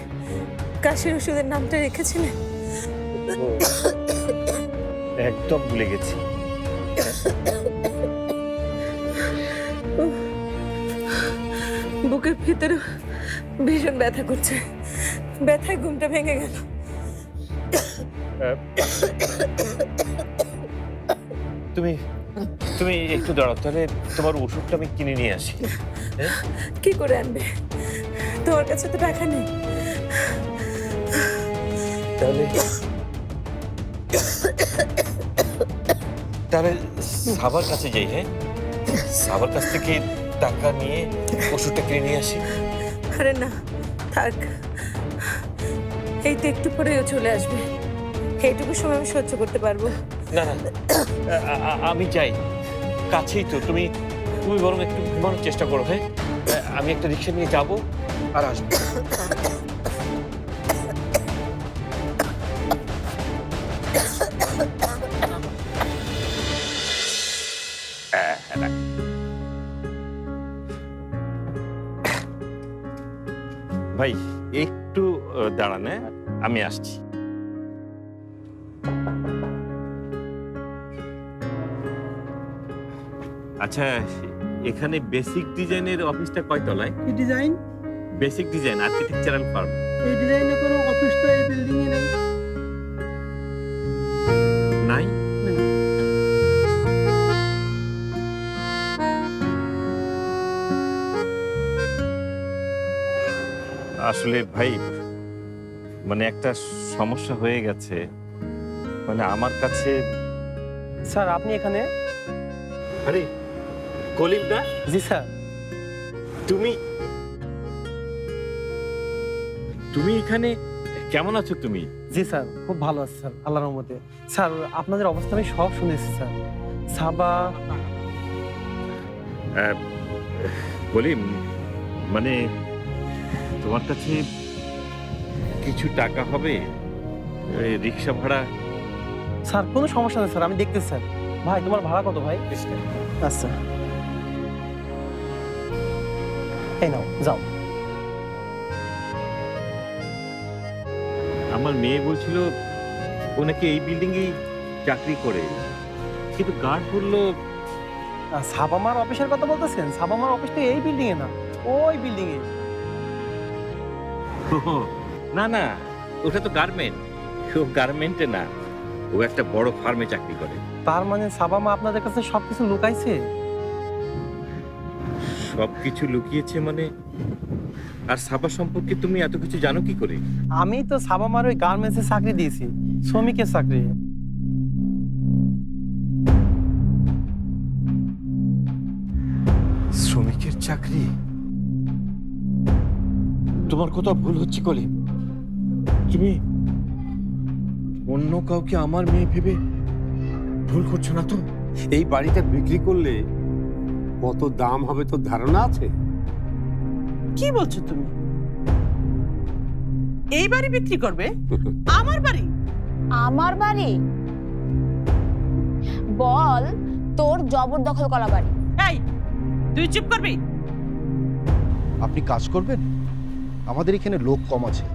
কাশির ওষুধের নামটা রেখেছিলে? একদম ভুলে গেছি। বুকের ভিতরে ভীষণ ব্যথা করছে, ব্যথায় ঘুমটা ভেঙে গেল। তুমি তুমি একটু দাঁড়াও, তাহলে তোমার ওষুধটা আমি কিনে নিয়ে আসি। কি করে আনবে? তোমার কাছে তো টাকা নেই। তাহলে তাহলে সাবার কাছে যাই। হ্যাঁ, সাবার কাছ থেকে টাকা নিয়ে ওষুধটা কিনে নিয়ে আসি। আরে না, থাক, এই তো একটু পরেও চলে আসবে। এইটুকু সময় আমি সহ্য করতে পারবো। না না, আমি যাই, কাছেই তো। তুমি তুমি বরং একটু ঘুমানোর চেষ্টা করো। হ্যাঁ, আমি একটা রিক্সা নিয়ে যাবো আর আসবো। ভাই একটু দাঁড়ান, আমি আসছি। আচ্ছা, এখানে বেসিক ডিজাইনের অফিসটা কয় তলায়? কি design? Basic design architectural farm. এই ডিজাইনে কোনো অফিস তো এই বিল্ডিং এ নেই। নাই? আসলে ভাই, মানে একটা সমস্যা হয়ে গেছে। মানে আমার কাছে। স্যার আপনি এখানে? আরে কলিম না? জি স্যার। তুমি তুমি এখানে কেমন আছো তুমি? জি স্যার, খুব ভালো আছে স্যার, আল্লাহর রহমতে। স্যার আপনাদের অবস্থা আমি সব শুনেছি স্যার। সাবা কলিম, মানে তোমার কাছে কিছু টাকা হবে? রিক্সা ভাড়া? স্যার কোনো সমস্যা নেই স্যার, আমি দেখতেছি স্যার। ভাই তোমার ভাড়া কত ভাই? আচ্ছা, এই নাও, যাও। আমার মেয়ে বলছিল ও নাকি এই বিল্ডিং এ চাকরি করে, কিন্তু গার্ড বললো। সাবামার অফিসের কথা বলতেছেন? সাবামার অফিস তো এই বিল্ডিং এ না, ওই বিল্ডিং এ। না না, ওটা তো গার্মেন্ট। ও গার্মেন্টে না, ও একটা বড় ফার্মে চাকরি করে। তার মানে সাবামা আপনাদের কাছে সবকিছু লুকাইছে? সবকিছু লুকিয়েছে মানে? আর সাবা সম্পর্কে তুমি এত কিছু জানো কি করে? আমি তো সাবামার ওই গার্মেন্টসে চাকরি দিয়েছি, শ্রমিকের চাকরি। শ্রমিকের চাকরি? তোমার কথা ভুল হচ্ছে কলিম। তুমি অন্য কাউকে আমার মেয়ে ভেবে ভুল করছো না তো? এই বাড়িটা বিক্রি করলে কত দাম হবে তোর ধারণা আছে? কি বলছো তুমি? এই বাড়ি বিক্রি করবে? আমার বাড়ি? আমার বাড়ি? বল তোর জবরদখল করা বাড়ি। এই তুই চুপ করবি? আপনি কাজ করবেন? আমাদের এখানে লোক কম আছে।